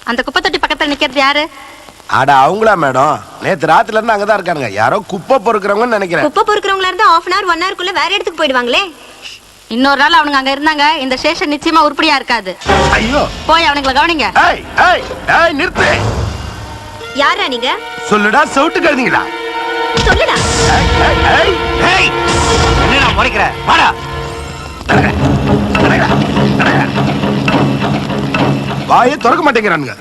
அந்த குப்பை தொட்டி பக்கத்துல நிக்கிறது யாரு? அட அவங்களா மேடம்? நேத்து ராத்திரில இருந்து அங்கதான் இருக்கானுங்க. யாரோ குப்பை பொறுக்கிறவங்கன்னு நினைக்கிறேன். குப்பை பொறுக்கிறவங்களா இருந்தா half an hour 1 hour வேற இடத்துக்கு போயிடுவாங்களே. இன்னொரு நாள் அவனுங்க அங்க இருந்தாங்க, இந்த ஸ்டேஷன் நிச்சயமா உருப்படியா இருக்காது. ஐயோ, போய் அவனுங்களை கவனிங்க. ஏய் ஏய் ஏய் நிறுத்து. யாரா நீங்க? சொல்லுடா, சவுட்டு கழுதிங்களா? சொல்லுடா. ஏய் ஏய் ஏய் ஏய், என்னடா முறைக்கிற? வாடா. வாயை திறக்க மாட்டேங்கிறானுங்க.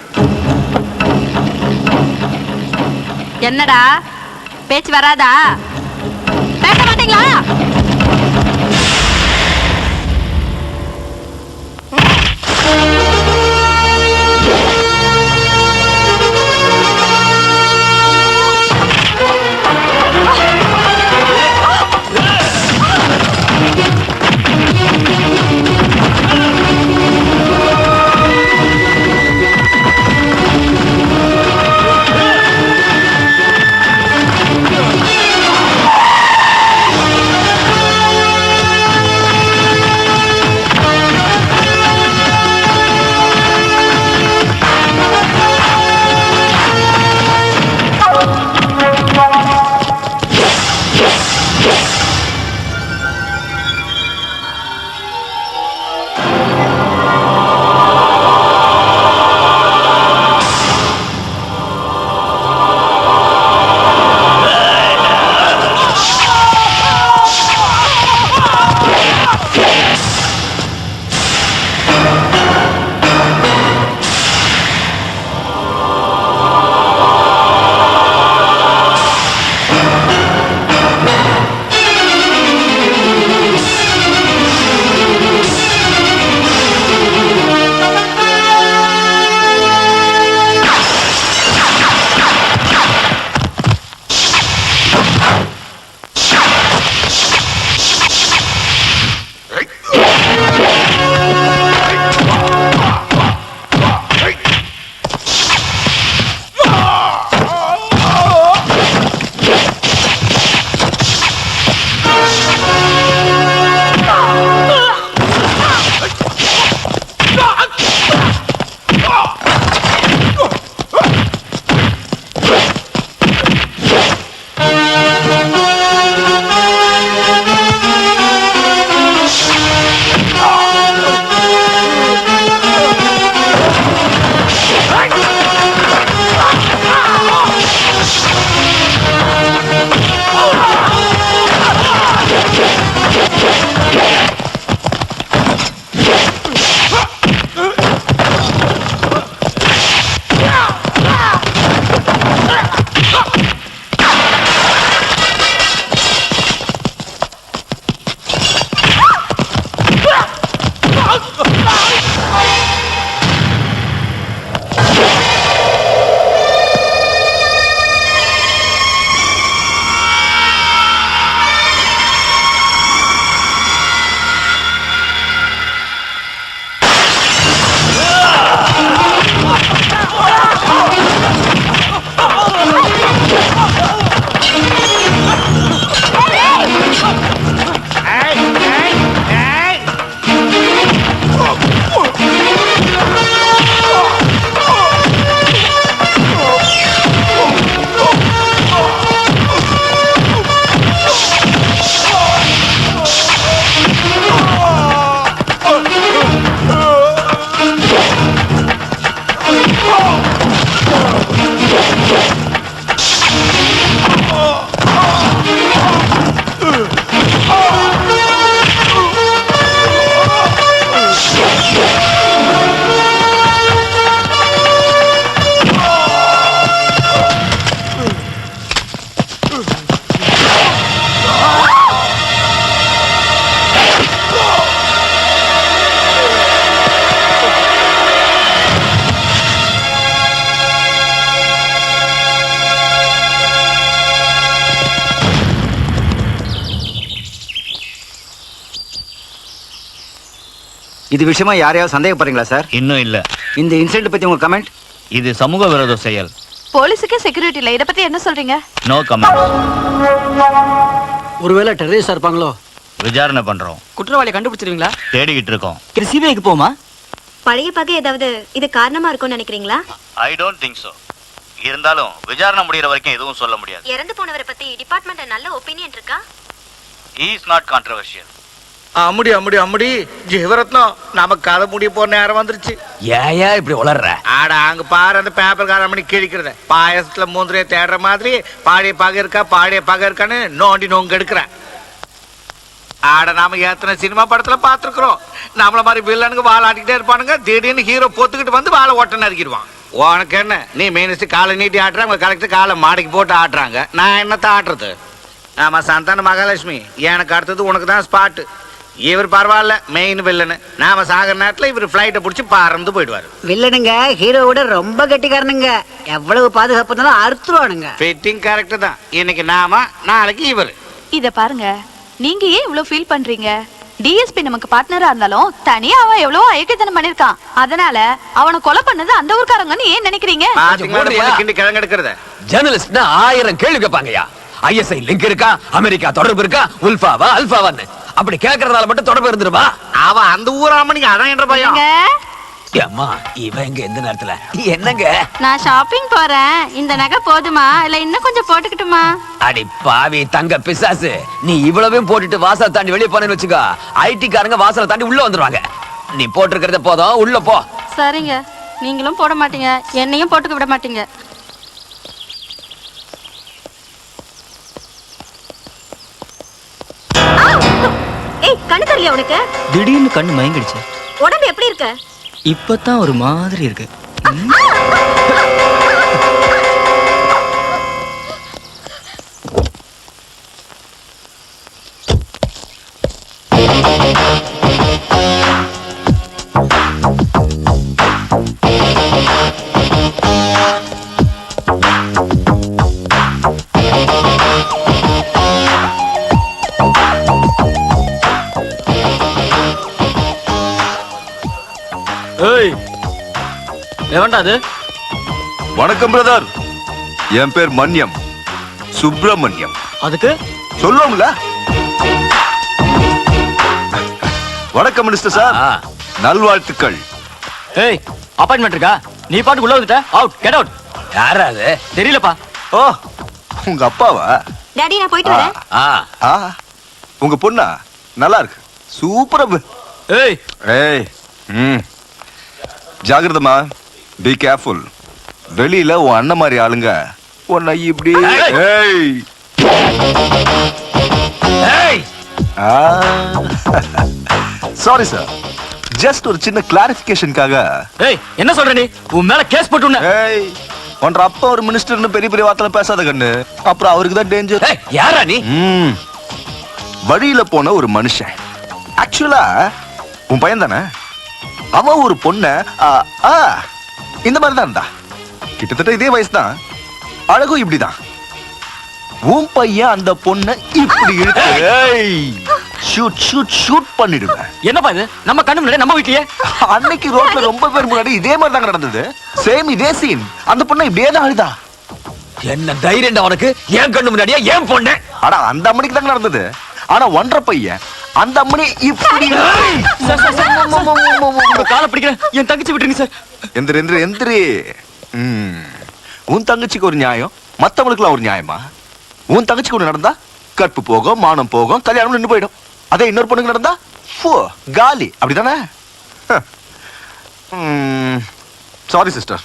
என்னடா பேச்சு வராதா? பேச மாட்டீங்களா? இது விஷயமா யாரையாவது சந்தேகப்படுறீங்களா சார்? இன்னும் இல்ல. இந்த இன்சிடென்ட் பத்தி உங்க கமெண்ட்? இது சமூக விரோத செயல். போலீஸுக்கே செக்யூரிட்டி இல்ல, இத பத்தி என்ன சொல்றீங்க? No comment. ஒருவேளை டெரரிஸ்டா இருப்பாங்களோ? விசாரணை பண்றோம். குற்றவாளியை கண்டுபிடிச்சிருவீங்களா? தேடிக்கிட்டு இருக்கோம். இது சிபிஐக்கு போமா? பழைய பகை ஏதாவது இது காரணமா இருக்கும்னு நினைக்கிறீங்களா? I don't think so. இருந்தாலும் விசாரணை முடியற வரைக்கும் எதுவும் சொல்ல முடியாது. இறந்து போனவரை பத்தி டிபார்ட்மெண்ட்ல நல்ல ஒபினியன் இருக்கா? He is not controversial. அம்முடி அம்முடி அம்முடி Jeevarathnam நமக்கு கதை முடிய போற நேரம் வந்துருச்சு. ஏன் இப்படி உளர்ற? ஆடா அங்க பாரு அந்த பேப்பர் கார மணி கிழிக்கிறத பாயசத்துல மூந்திரைய தேடுற மாதிரி பாடிய பகை இருக்கான்னு நோண்டி நோங்க எடுக்கிறேன். ஆட நாம எத்தனை சினிமா படத்துல பாத்துருக்குறோம். நம்மள மாதிரி வில்லனுக்கு வாழ ஆட்டிக்கிட்டே இருப்பானுங்க. திடீர்னு ஹீரோ பொத்துக்கிட்டு வந்து வாழை ஓட்ட நறுக்கிடுவான். உனக்கு என்ன, நீ மீனிஸ்ட் காலை நீட்டி ஆட்டுறாங்க, கரெக்ட் காலை மாடிக்கு போட்டு ஆட்டுறாங்க. நான் என்னத்த ஆட்டுறது? ஆமா சந்தான மகாலட்சுமி, எனக்கு அடுத்தது உனக்கு தான் ஸ்பாட்டு. இவர் பரவாயில்ல, மெயின் வில்லனு. நாம சாகிற நேரத்துல இவர் பிளைட்டை பிடிச்சி பறந்து போயிடுவாரு. வில்லனுங்க ஹீரோவோட ரொம்ப கெட்டிக்காரனுங்க. எவ்வளவு பாதுகாப்பு இருந்தாலும் அறுத்துருவானுங்க. ஃபிட்டிங் கரெக்ட் தான். இன்னைக்கு நாம, நாளைக்கு இவர். இத பாருங்க, நீங்க ஏன் இவ்வளவு ஃபீல் பண்றீங்க? டிஎஸ்பி நமக்கு பார்ட்னரா இருந்தாலும் தனியா அவன் எவ்வளவு ஐக்கியத்தனம் பண்ணிருக்கான். அதனால அவனை கொலை பண்ணது அந்த ஊர்க்காரங்கன்னு ஏன் நினைக்கிறீங்க? கிண்டி கிழங்கு எடுக்கிறத ஜர்னலிஸ்ட்னா 1000 கேள்வி கேட்பாங்கயா. ஐஎஸ்ஐ லிங்க் இருக்கா, அமெரிக்கா தொடர்பு இருக்கா, உல்ஃபாவா அல்ஃபாவான்னு அப்படி கேட்கறதால மட்டும் தொடர்பு இருந்துருமா? அவன் அந்த ஊராமணிக்கு அதான் என்ற பயம். அம்மா இவன் எங்க எந்த நேரத்துல என்னங்க? நான் ஷாப்பிங் போறேன். இந்த நகை போதுமா இல்ல இன்னும் கொஞ்சம் போட்டுக்கிட்டுமா? அடி பாவி தங்க பிசாசு, நீ இவ்வளவையும் போட்டுட்டு வாசலை தாண்டி வெளியே போனேன்னு வச்சுக்கோ, ஐடி காரங்க வாசலை தாண்டி உள்ள வந்துருவாங்க. நீ போட்டிருக்கிறத போதும், உள்ள போ. சரிங்க, நீங்களும் போட மாட்டீங்க, என்னையும் போட்டுக்க விட மாட்டீங்க. ஏய், கண்ணு தெரியல உனக்கு? திடீர்னு கண்ணு மயங்கிடுச்சு. உடம்பு எப்படி இருக்கு? இப்பதான் ஒரு மாதிரி இருக்கு. ஏய், எவன்டா அது? வணக்கம் பிரதர், என் பேர் மன்யம், சுப்பிரமணியம். அதுக்கு சொல்லுவோம்ல. வணக்கம் மினிஸ்டர் சார், நல்வாழ்த்துக்கள். ஏய், அப்பாயின்மெண்ட் இருக்கா? நீ பாட்டு உள்ள வந்துட்ட. Out, get out. யாரா அது? தெரியலப்பா. ஓ, உங்க அப்பாவா? டாடி நான் போயிட்டு வரேன். ஆ, உங்க பொண்ணா? நல்லா இருக்கு, சூப்பரா. ஏய் ஏய், ஜாகிரதமா, பி கேர்ஃபுல். வெளியில உன் அண்ணன் மாதிரி ஆளுங்க உன்னை இப்படி. ஏய் ஏய், சாரி சார், ஜஸ்ட் ஒரு சின்ன கிளாரிபிகேஷனுக்காக. ஏய், என்ன சொல்ற நீ? உன் மேல கேஸ் போட்டுன. ஏய், உன்ற அப்பா ஒரு மினிஸ்டர்னு பெரிய பெரிய வார்த்தை பேசாத கண்ணு, அப்புறம் அவருக்கு தான் டேஞ்சர். ஏய், யாரா நீ? வழியில போன ஒரு மனுஷன். ஆக்சுவலா உன் பையன் தானே? அவன் ஒரு பொண்ண இந்த மாதிரி தான் இருந்தா, கிட்டத்தட்ட இதே வயசு தான், அழகும் இப்படிதான். உன் பையன் அந்த பொண்ண இப்படி இழுத்து ஷூட் ஷூட் ஷூட் பண்ணிடுவேன். என்னப்பா இது? நம்ம கண்ணு முன்னாடி நம்ம வீட்லயே அன்னைக்கு ரோட்ல ரொம்ப பேர் முன்னாடி இதே மாதிரி தான் நடந்தது. சேம் இதே சீன். அந்த பொண்ணை இப்படியே தான் அழுதா. என்ன தைரியம்டா உனக்கு? ஏன் கண்ணு முன்னாடியா ஏன் பொண்ணு? ஆனா அந்த அம்மனிக்கு தாங்க நடந்தது. ஆனா ஒன்றரை பையன் அந்த அம்மனி இப்படி. காலை பிடிக்கிறேன், என் தங்கச்சி விட்டுருங்க சார். எந்திரி எந்திரி எந்திரி. உன் தங்கச்சிக்கு ஒரு நியாயம், மத்தவங்களுக்குலாம் ஒரு நியாயமா? உன் தங்கச்சிக்கு ஒண்ணு நடந்தா கற்பு போகும், மானம் போகும், கல்யாணம் நின்று போயிடும். அதே இன்னொரு பொண்ணுக்கு நடந்தா காலி. அப்படிதானே? Sorry sister.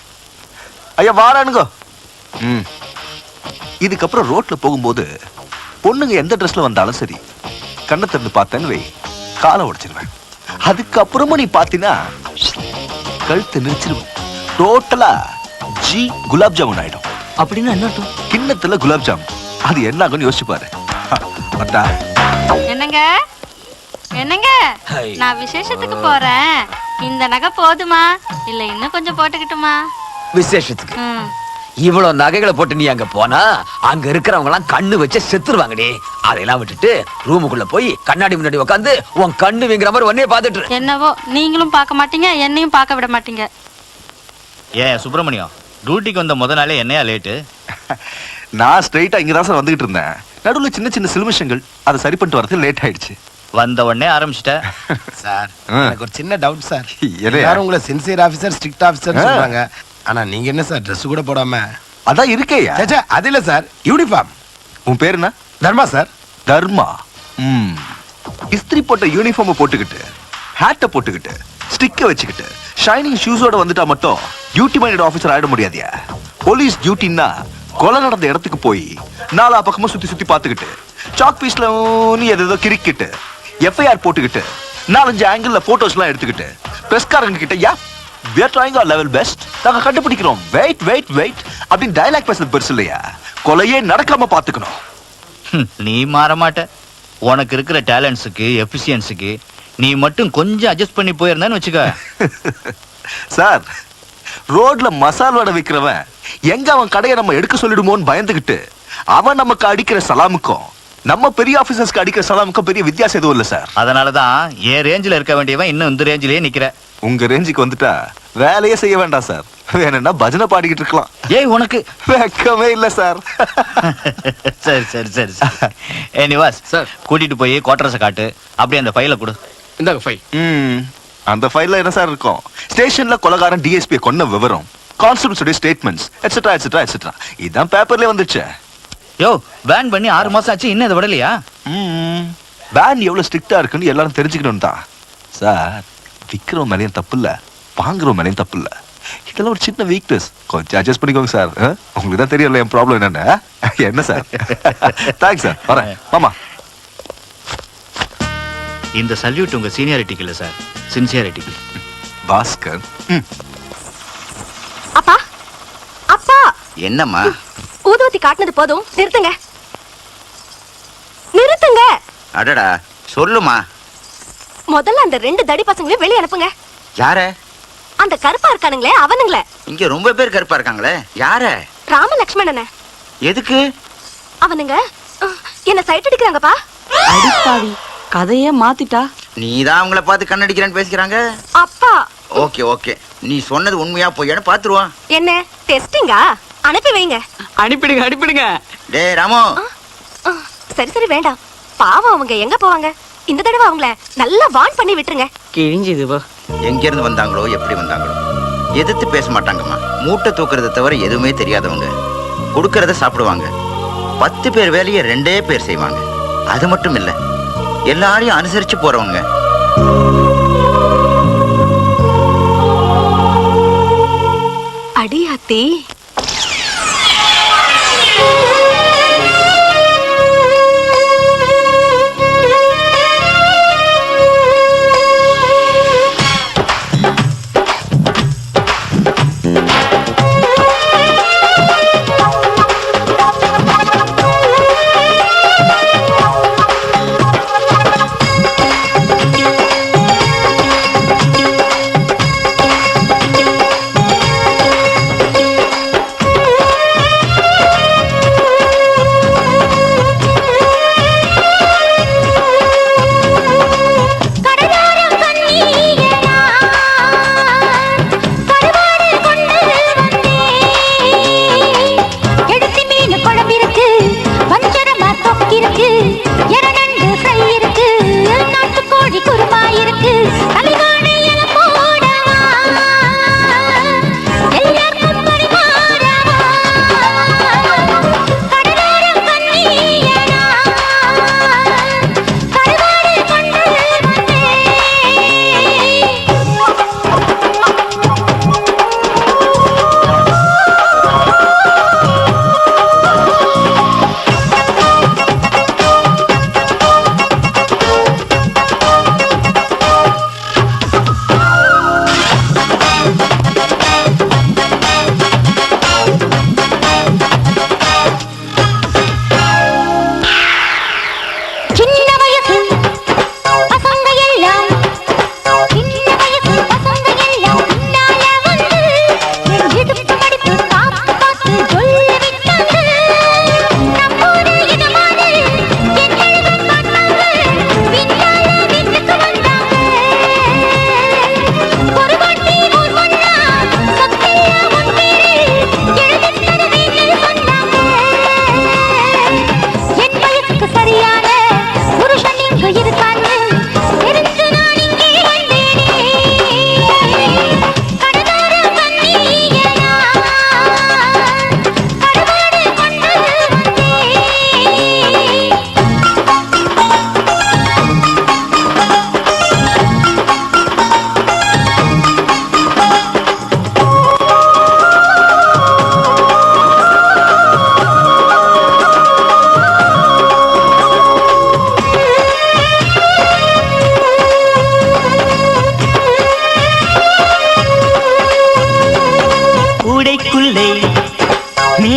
ஐயா வாரானுங்க. இதுக்கப்புறம் ரோட்ல போகும்போது பொண்ணுங்க எந்த ட்ரெஸ்ல வந்தாலும் சரி, கண்ணை திறந்து பார்த்தேன்னு வை, காலை உடைச்சிருவேன். அதுக்கப்புறமும் நீ பாத்தீங்கன்னா கழுத்தை நெரிச்சிருவேன். டோட்டலா குலாப் ஜாமுன் ஆயிடும். அப்படின்னா என்ன அர்த்தம்? கிண்ணத்துல குலாப் ஜாமுன். அது என்ன ஆகும்னு யோசிச்சு பாரு. என்னங்க என்னங்க, நான் விசேஷத்துக்கு போறேன். இந்த நகை போதுமா இல்ல இன்னும் கொஞ்சம் போட்டுக்கிட்டுமா? விசேஷத்துக்கு இவ்வளவு நகைகளை போட்டு நீ அங்க போனா அங்க இருக்கிறவங்க எல்லாம் கண்ணு வச்சு செத்துருவாங்கடி. அதையெல்லாம் விட்டுட்டு ரூமுக்குள்ள போய் கண்ணாடி முன்னாடி உட்காந்து உன் கண்ணு வீங்குற மாதிரி ஒன்னே பாத்துட்டு. என்னவோ நீங்களும் பார்க்க மாட்டீங்க, என்னையும் பார்க்க விட மாட்டீங்க. ஏன் சுப்பிரமணியம், டியூட்டிக்கு வந்த முத நாளே என்னையா லேட்டு? நான் ஸ்ட்ரைட்டா இங்கதான் சார் வந்துகிட்டு இருந்தேன். நடுவுல சின்ன சின்ன சிலுமிஷங்கள், அதை சரி பண்ணிட்டு வரது லேட் ஆயிடுச்சு. வந்த உடனே ஆரம்பிச்சிட்ட. சார் எனக்கு ஒரு சின்ன டவுட் சார். எதையா? எல்லாரும் உங்களை சின்சியர் ஆபீசர் ஸ்ட்ரிக்ட் ஆபீசர் சொல்றாங்க. ஆனா நீங்க என்ன சார் Dress கூட போடாம? அதான் இருக்கேயா. சேச்சே அது இல்ல சார், யூனிஃபார்ம். உன் பேர் என்ன? தர்மா சார். தர்மா. இஸ்திரி போட்ட யூனிஃபார்ம் போட்டுக்கிட்டு, ஹேட்டை போட்டுக்கிட்டு, ஸ்டிக்கை வச்சுக்கிட்டு, ஷைனிங் ஷூஸோட வந்துட்டா மட்டும் டியூட்டி மைண்டட் ஆபீசர் ஆயிட முடியாதியா? போலீஸ் டியூட்டின்னா கொலை நடந்த இடத்துக்கு போய் நாலா பக்கமா சுத்தி சுத்தி பார்த்துக்கிட்டு, சாக் பீஸ்ல ஏதோ கிரிக்கிட்டு, எஃப்ஐஆர் போட்டுக்கிட்டு, 4-5 ஆங்கிள் போட்டோஸ்லாம் எடுத்துக்கிட்டு, பிரஸ்காரங்க கிட்ட யா we are trying our level best, நாங்க கண்டுபிடிக்கிறோம், வெயிட் வெயிட் வெயிட் அப்படின்னு டயலாக் பேசுறது பெருசு இல்லையா? கொலையே நடக்காம பாத்துக்கணும். நீ மாற மாட்ட. உனக்கு இருக்கிற டேலண்ட்ஸுக்கு எஃபிஷியன்ஸுக்கு நீ மட்டும் கொஞ்சம் அட்ஜஸ்ட் பண்ணி போயிருந்தான்னு வச்சுக்க. சார், ரோட்ல மசால் வடை விற்கிறவன் எங்க அவன் கடையை நம்ம எடுக்க சொல்லிடுமோன்னு பயந்துகிட்டு அவன் நமக்கு அடிக்கிற சலாமுக்கும் நம்ம பெரிய ஆபீசர்ஸ்க்கு அடிக்கிற சலாமுக்கும் பெரிய வித்தியாசம் எதுவும் இல்ல சார். அதனாலதான் என் ரேஞ்சில இருக்க வேண்டியவன் இன்னும் இந்த ரேஞ்சிலேயே நிக்கிற. உங்க ரேஞ்சுக்கு வந்துட்டா வேலையே செய்ய வேண்டாம் சார். வேணும்னா பஜனை பாடிக்கிட்டு இருக்கலாம். ஏய் உனக்கு வெக்கமே இல்ல சார். சரி சரி சரி ஏ நிவாஸ் சார். கூட்டிட்டு போய் குவார்டர்ஸை காட்டு. அப்படியே அந்த ஃபைலை கொடு. இந்தாங்க ஃபைல். அந்த ஃபைல்ல என்ன சார் இருக்கும்? ஸ்டேஷன்ல கொலகாரன் டிஎஸ்பி கொன்ன விவரம், constables statements etcetera etcetera etcetera இதான் பேப்பர்லயே வந்துச்சு. யோ பேன் பண்ணி 6 மாசம் ஆச்சு, இன்னும் இதை விடலையா? பேன் எவ்வளவு ஸ்ட்ரிக்டா இருக்குன்னு எல்லாரும் தெரிஞ்சுக்கணும் தான் சார். விக்கிறவன் மேலேயும் தப்பு இல்ல, வாங்குறவன் மேலேயும் தப்பு இல்ல. இதெல்லாம் ஒரு சின்ன வீக்னஸ், கொஞ்சம் அட்ஜஸ்ட் பண்ணிக்கோங்க சார். உங்களுக்கு தான் தெரியல என் ப்ராப்ளம் என்னன்னு. என்ன சார்? Thanks sir. வரேன் மாமா. இந்த சல்யூட் உங்க சீனியாரிட்டிக்கு இல்ல சார், சின்சியாரிட்டிக்கு. பாஸ்கர். அப்பா அப்பா என்னம்மா? ஊதுவத்தி காட்டினது போதும், நிறுத்துங்க நிறுத்துங்க. அடடா, சொல்லுமா. முதல்ல அந்த 2 தடி பசங்களையும் வெளியே அனுப்புங்க. யார? அந்த கருப்பா இருக்கானுங்களே அவனுங்களே. இங்க ரொம்ப பேர் கருப்பா இருக்காங்களே, யார? ராம லக்ஷ்மணன. எதுக்கு? அவனுங்க என்ன சைட் அடிக்கிறாங்கப்பா. அடிப்பாவி, கதையே மாத்திட்டா. நீதான் அவங்கள பார்த்து கண்ணடிக்கிறேன்னு பேசிக்கிறாங்க. அப்பா ஓகே ஓகே, நீ சொன்னது உண்மையா பொய்யான்னு பாத்துருவான். என்ன டெஸ்டிங்கா? அனுப்பி வைங்க. அனுப்பிடுங்க அனுப்பிடுங்க. டேய் ராமு. சரி சரி வேண்டாம், பாவம் அவங்க எங்க போவாங்க. இந்த தடவை அவங்கள நல்லா வார்ன் பண்ணி விட்டுருங்க. கிழிஞ்சுது போ. எங்க இருந்து வந்தாங்களோ, எப்படி வந்தாங்களோ, எதிர்த்து பேச மாட்டாங்கம்மா. மூட்டை தூக்குறத தவிர எதுவுமே தெரியாதவங்க. கொடுக்கறத சாப்பிடுவாங்க. 10 பேர் வேலையை 2 பேர் செய்வாங்க. அது மட்டும் இல்ல, எல்லாரையும் அனுசரிச்சு போறவங்க. அடியாத்தி.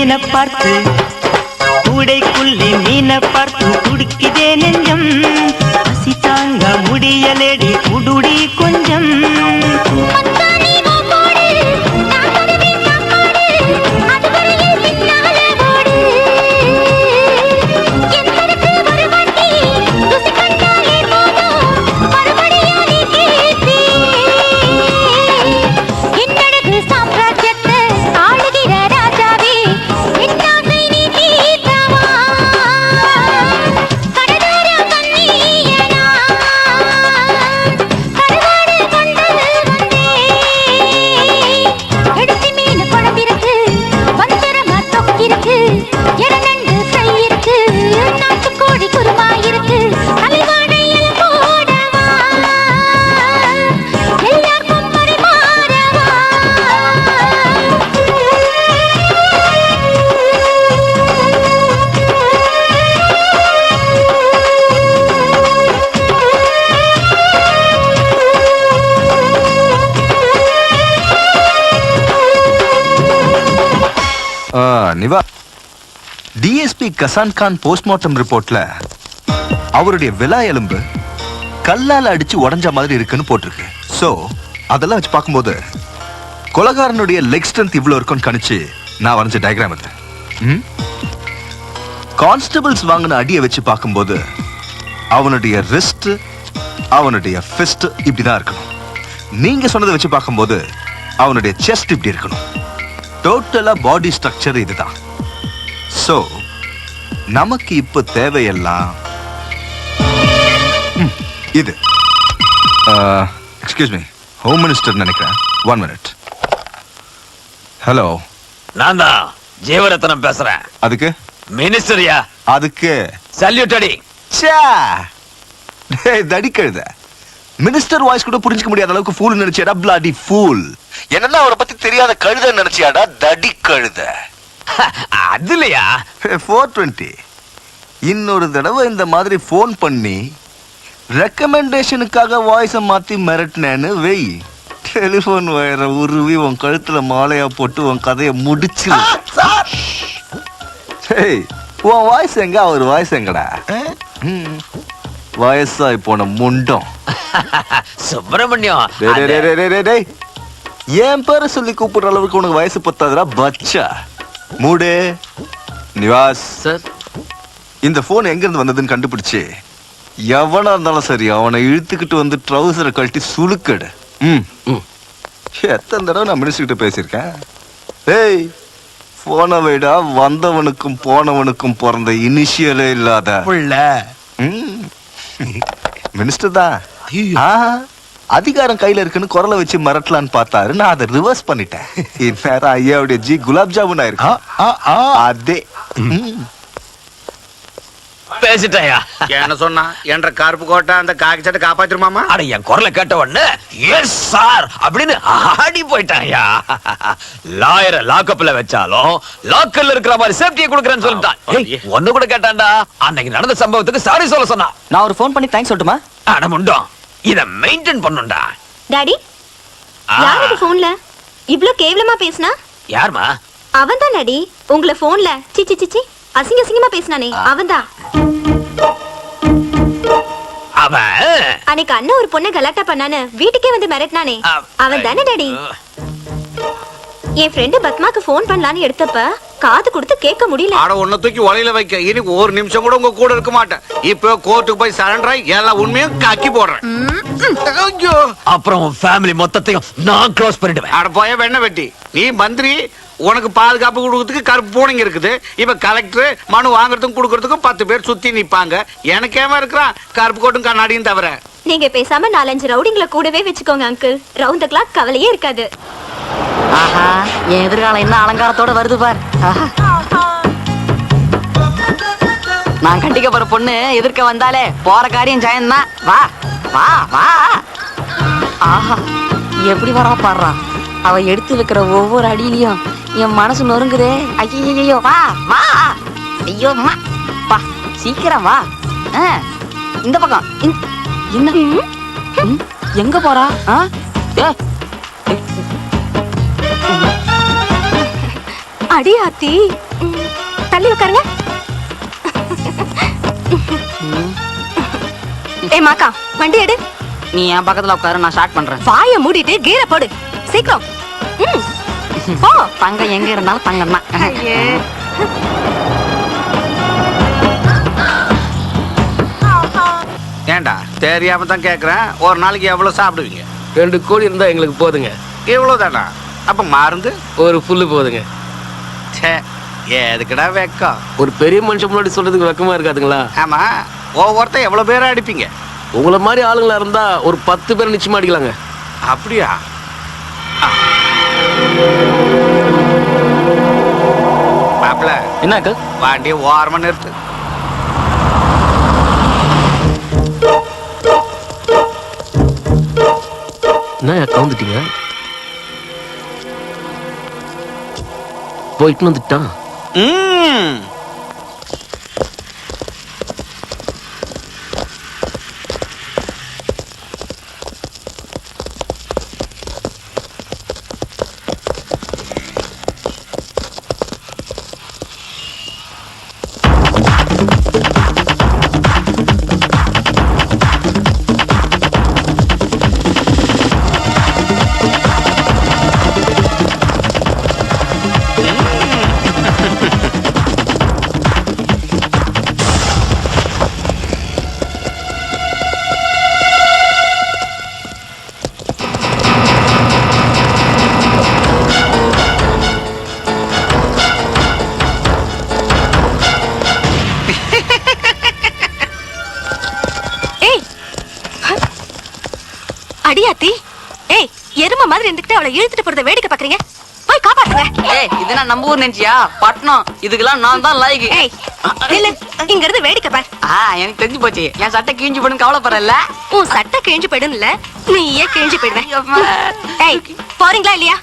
தேனை பார்த்து கூடைக்குள்ளே மீனை பார்த்து குடிக்குதே நெஞ்சம் பசி தாங்க முடியலடி குடுடி கொஞ்சம் நிவா, டிஎஸ்பி கசான் கான் போஸ்ட்மார்ட்டம் ரிப்போர்ட்ல அவருடைய விலா எலும்பு கல்லால அடிச்சு உடைஞ்ச மாதிரி இருக்குன்னு போட்டிருக்கு. சோ அதெல்லாம் வச்சு பார்க்கும்போது கொலகாரனுடைய லெக் ஸ்ட்ரென்த் இவ்வளவு இருக்குன்னு கணிச்சு நான் வரைஞ்ச டயக்ராம் இது. கான்ஸ்டபிள்ஸ் வாங்கின அடியை வச்சு பார்க்கும்போது அவனுடைய ரிஸ்ட், அவனுடைய ஃபிஸ்ட் இப்படிதான் இருக்கணும். நீங்க சொன்னதை வச்சு பார்க்கும்போது அவனுடைய செஸ்ட் இப்படி இருக்கணும். டோட்டலா பாடி ஸ்ட்ரக்சர் இதுதான். சோ நமக்கு இப்ப தேவையெல்லாம் இது. எக்ஸ்கியூஸ் மீ, ஹோம் மினிஸ்டர் நினைக்கிறேன். 1 minute. ஹலோ, நான் தான் ஜீவரத்னம் பேசுறேன். அதுக்கு மினிஸ்டரியா? அதுக்கு சல்யூட் அடி. தடி கழுத. மினிஸ்டர் வாய்ஸ் கூட புரிஞ்சுக்க முடியாத அளவுக்கு ஃபூல் நினைச்சியாடா? Bloody pool. என்னன்னா அவரை பத்தி தெரியாத கழுத நினைச்சியாடா? தடி கழுத. அதுலயா 420. இன்னொரு தடவை இந்த மாதிரி போன் பண்ணி ரெக்கமெண்டேஷனுக்காக வாய்ஸை மாத்தி மிரட்டினேன்னு வெய், டெலிபோன் வயரை உருவி உன் கழுத்துல மாலையா போட்டு உன் கதையை முடிச்சு. உன் வாய்ஸ் எங்க, அவர் வாய்ஸ் எங்கடா? வயசாய் போன முண்டம். சுப்பிரமணியம், என் பேரை சொல்லி கூப்பிடுற அளவுக்கு உனக்கு வயசு பத்தாதுடா பச்சா. மூடு. நிவாஸ் சார், இந்த போன் எங்க இருந்து வந்ததுன்னு கண்டுபிடிச்சு எவனா இருந்தாலும் சரி அவனை இழுத்துக்கிட்டு வந்து ட்ரௌசரை கழட்டி சுளுக்கடு. எத்தனை தடவை நான் மினிஸ்டர் கிட்ட பேசியிருக்கேன். ஏய், போன வைடா வந்தவனுக்கும் போனவனுக்கும் பிறந்த இனிஷியலே இல்லாத மினிஸ்டர் தான். அதிகாரம் கையில இருக்குன்னு குரலை வச்சு மிரட்டலான்னு பார்த்தாரு. நான் அதை ரிவர்ஸ் பண்ணிட்டேன். இந்நேரம் ஐயாவுடைய ஜி குலாப் ஜாமுன் ஆயிருக்கு. அதே பேசிட்டாயா? என்ன சொன்னா? என்ற கருப்பு கோட்டை அந்த காக்கி சட்டை காப்பாத்திருமாமா? அட, என் குரலை கேட்ட உடனே எஸ் சார் அப்படின்னு ஆடி போயிட்டாயா. லாயரை லாக்கப்ல வச்சாலும் லாக்கர்ல இருக்கிற மாதிரி சேஃப்டியை கொடுக்கறேன்னு சொல்லிட்டான். ஒண்ணு கூட கேட்டான்டா. அன்னைக்கு நடந்த சம்பவத்துக்கு சாரி சொல்ல சொன்னா. நான் ஒரு ஃபோன் பண்ணி தேங்க்ஸ் சொல்லட்டுமா? அட முண்டம், இத மெயின்டைன் பண்ணுடா. டாடி, யார் இது போன்ல இவ்ளோ கேவலமா பேசினா? யார்மா? அவன்தான் டாடி. உங்களை போன்ல சிச்சி சிச்சி அசிங்க அசிங்கமா பேசினானே, அவன்தான். அவன் அன்னைக்கு அண்ணன் ஒரு பொண்ணை கலாட்டா பண்ணானே, வீட்டுக்கே வந்து மிரட்டினானே, அவன் தானே டாடி. என் ஃப்ரெண்டு பத்மாக்கு போன் பண்ணலான்னு எடுத்தப்ப காது கொடுத்து கேட்க முடியல. ஆட ஒன்ன தூக்கி ஒலையில வைக்க இனி ஒரு நிமிஷம் கூட உங்க கூட இருக்க மாட்டேன். இப்போ கோர்ட்டுக்கு போய் சரண்டர் ஆகி எல்லா உண்மையும் காக்கி போடுறேன். அப்புறம் ஃபேமிலி மொத்தத்தையும் நான் க்ளோஸ் பண்ணிடுவேன். ஆட போய வெண்ண வெட்டி. நீ மந்திரி, உனக்கு பாதுகாப்பு கொடுக்கறதுக்கு கருப்பு பூனைங்க இருக்குது. இப்ப கலெக்டர் மனு வாங்குறதுக்கும் கொடுக்கறதுக்கும் 10 பேர் சுத்தி நிப்பாங்க. எனக்கு ஏமா இருக்கிறான் கருப்பு கோட்டும் கண்ணாடியும் தவிர. நீங்க பேசாம 4-5 ரவுடிங்களை கூடவே வச்சுக்கோங்க அங்கிள். ரவுண்ட் தி கிளாக் கவலையே இருக்காது. ஆஹா, என் எதிர்காலம் என்ன அலங்காரத்தோட வருது பார். நான் கண்டிக்க போற பொண்ணு எதிர்க்க வந்தாலே போற காரியம் ஜெயந்தான். வா வா வா. ஆஹா, எப்படி வரா பாடுறா. அவ எடுத்து வைக்கிற ஒவ்வொரு அடியிலையும் என் மனசு நொறுங்குதே. ஐயோ, வா வா. ஐயோ அம்மா, வா சீக்கிரம் வா. இந்த பக்கம். என்ன எங்க போறா? அடி ஆத்தி, தள்ளி உட்காருங்க. ஏ மாக்கா, வண்டி எடு. நீ என் பக்கத்துல உட்காரு, நான் ஸ்டார்ட் பண்றேன். வாயை மூடிட்டு கீரை போடு சீக்கிரம். போ. தங்கம் எங்க இருந்தாலும் தங்கம் தான். ஏண்டா தெரியாம தான் கேக்குறேன், ஒரு நாளைக்கு எவ்வளவு சாப்பிடுவீங்க? 2 கோடி இருந்தா எங்களுக்கு போதுங்க. இவ்வளவுதானா? அப்ப மருந்து ஒரு புல்லு போதுங்க. ச்சே, எதுக்குடா வெக்கம்? ஒரு பெரிய மனுஷன் முன்னாடி சொல்றதுக்கு வெக்கமா இருக்காதுங்களா? ஆமா, ஒவ்வொருத்தன் எவ்வளவு பேரை அடிப்பீங்க? உங்களை மாதிரி ஆளுங்களா இருந்தா ஒரு 10 பேர் நிச்சயமா அடிக்கலாங்க. அப்படியா? மாப்பிள, என்ன வண்டியை ஓரமா நிறுத்து. என்ன கவுந்துட்டீங்க? போயிட்டு வந்துட்டான். அடியாத்தி, ஏய் எரும மாதிரி இருந்துட்டு அவளை இழுத்துட்டு போறத வேடிக்கை பாக்குறீங்க? போய் காப்பாத்துங்க. ஏய், இது நான் நம்ம ஊர் நினைச்சியா? பட்டணம். இதுக்கெல்லாம் நான் தான் லாய்க்கு. ஏய் இல்ல, இங்க இருந்து வேடிக்கை பாரு. எனக்கு தெரிஞ்சு போச்சு. என் சட்டை கிழிஞ்சு போடும் கவலைப்படல. உன் சட்டை கிழிஞ்சு போயிடும் இல்ல, நீயே கிழிஞ்சு போயிடுவேன். ஏய் போறீங்களா இல்லையா?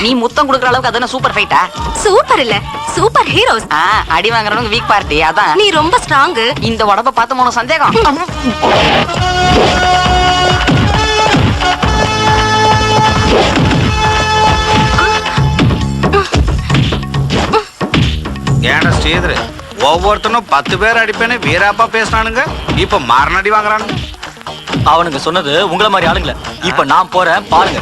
நீ முத்தம் குடுக்குற அளவுக்கு அதான சூப்பர் ஃபைட்டா? சூப்பர் இல்ல, சூப்பர் ஹீரோஸ். அடி வாங்குறவங்க வீக் பார்ட்டி. அதான் நீ ரொம்ப ஸ்ட்ராங். இந்த உடம்ப பார்த்து போன சந்தேகம். ஏன்னா ஸ்ரீதர், ஒவ்வொருத்தனும் 10 பேர் அடிப்பேன்னு வீராப்பா பேசினானுங்க, இப்ப மாரணடி வாங்குறானுங்க. அவனுங்க சொன்னது உங்களை மாதிரி ஆளுங்கள. இப்ப நான் போறேன், பாருங்க.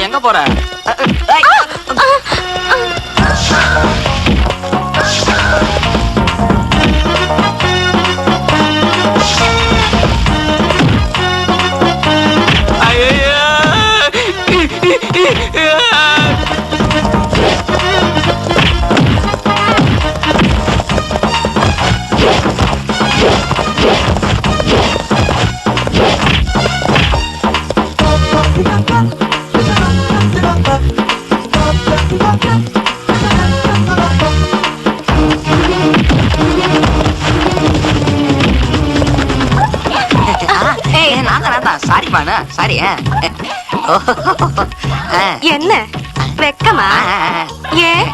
எங்க போற? லட்சுமணா சாரி. என்ன வெக்கமா? ஏன்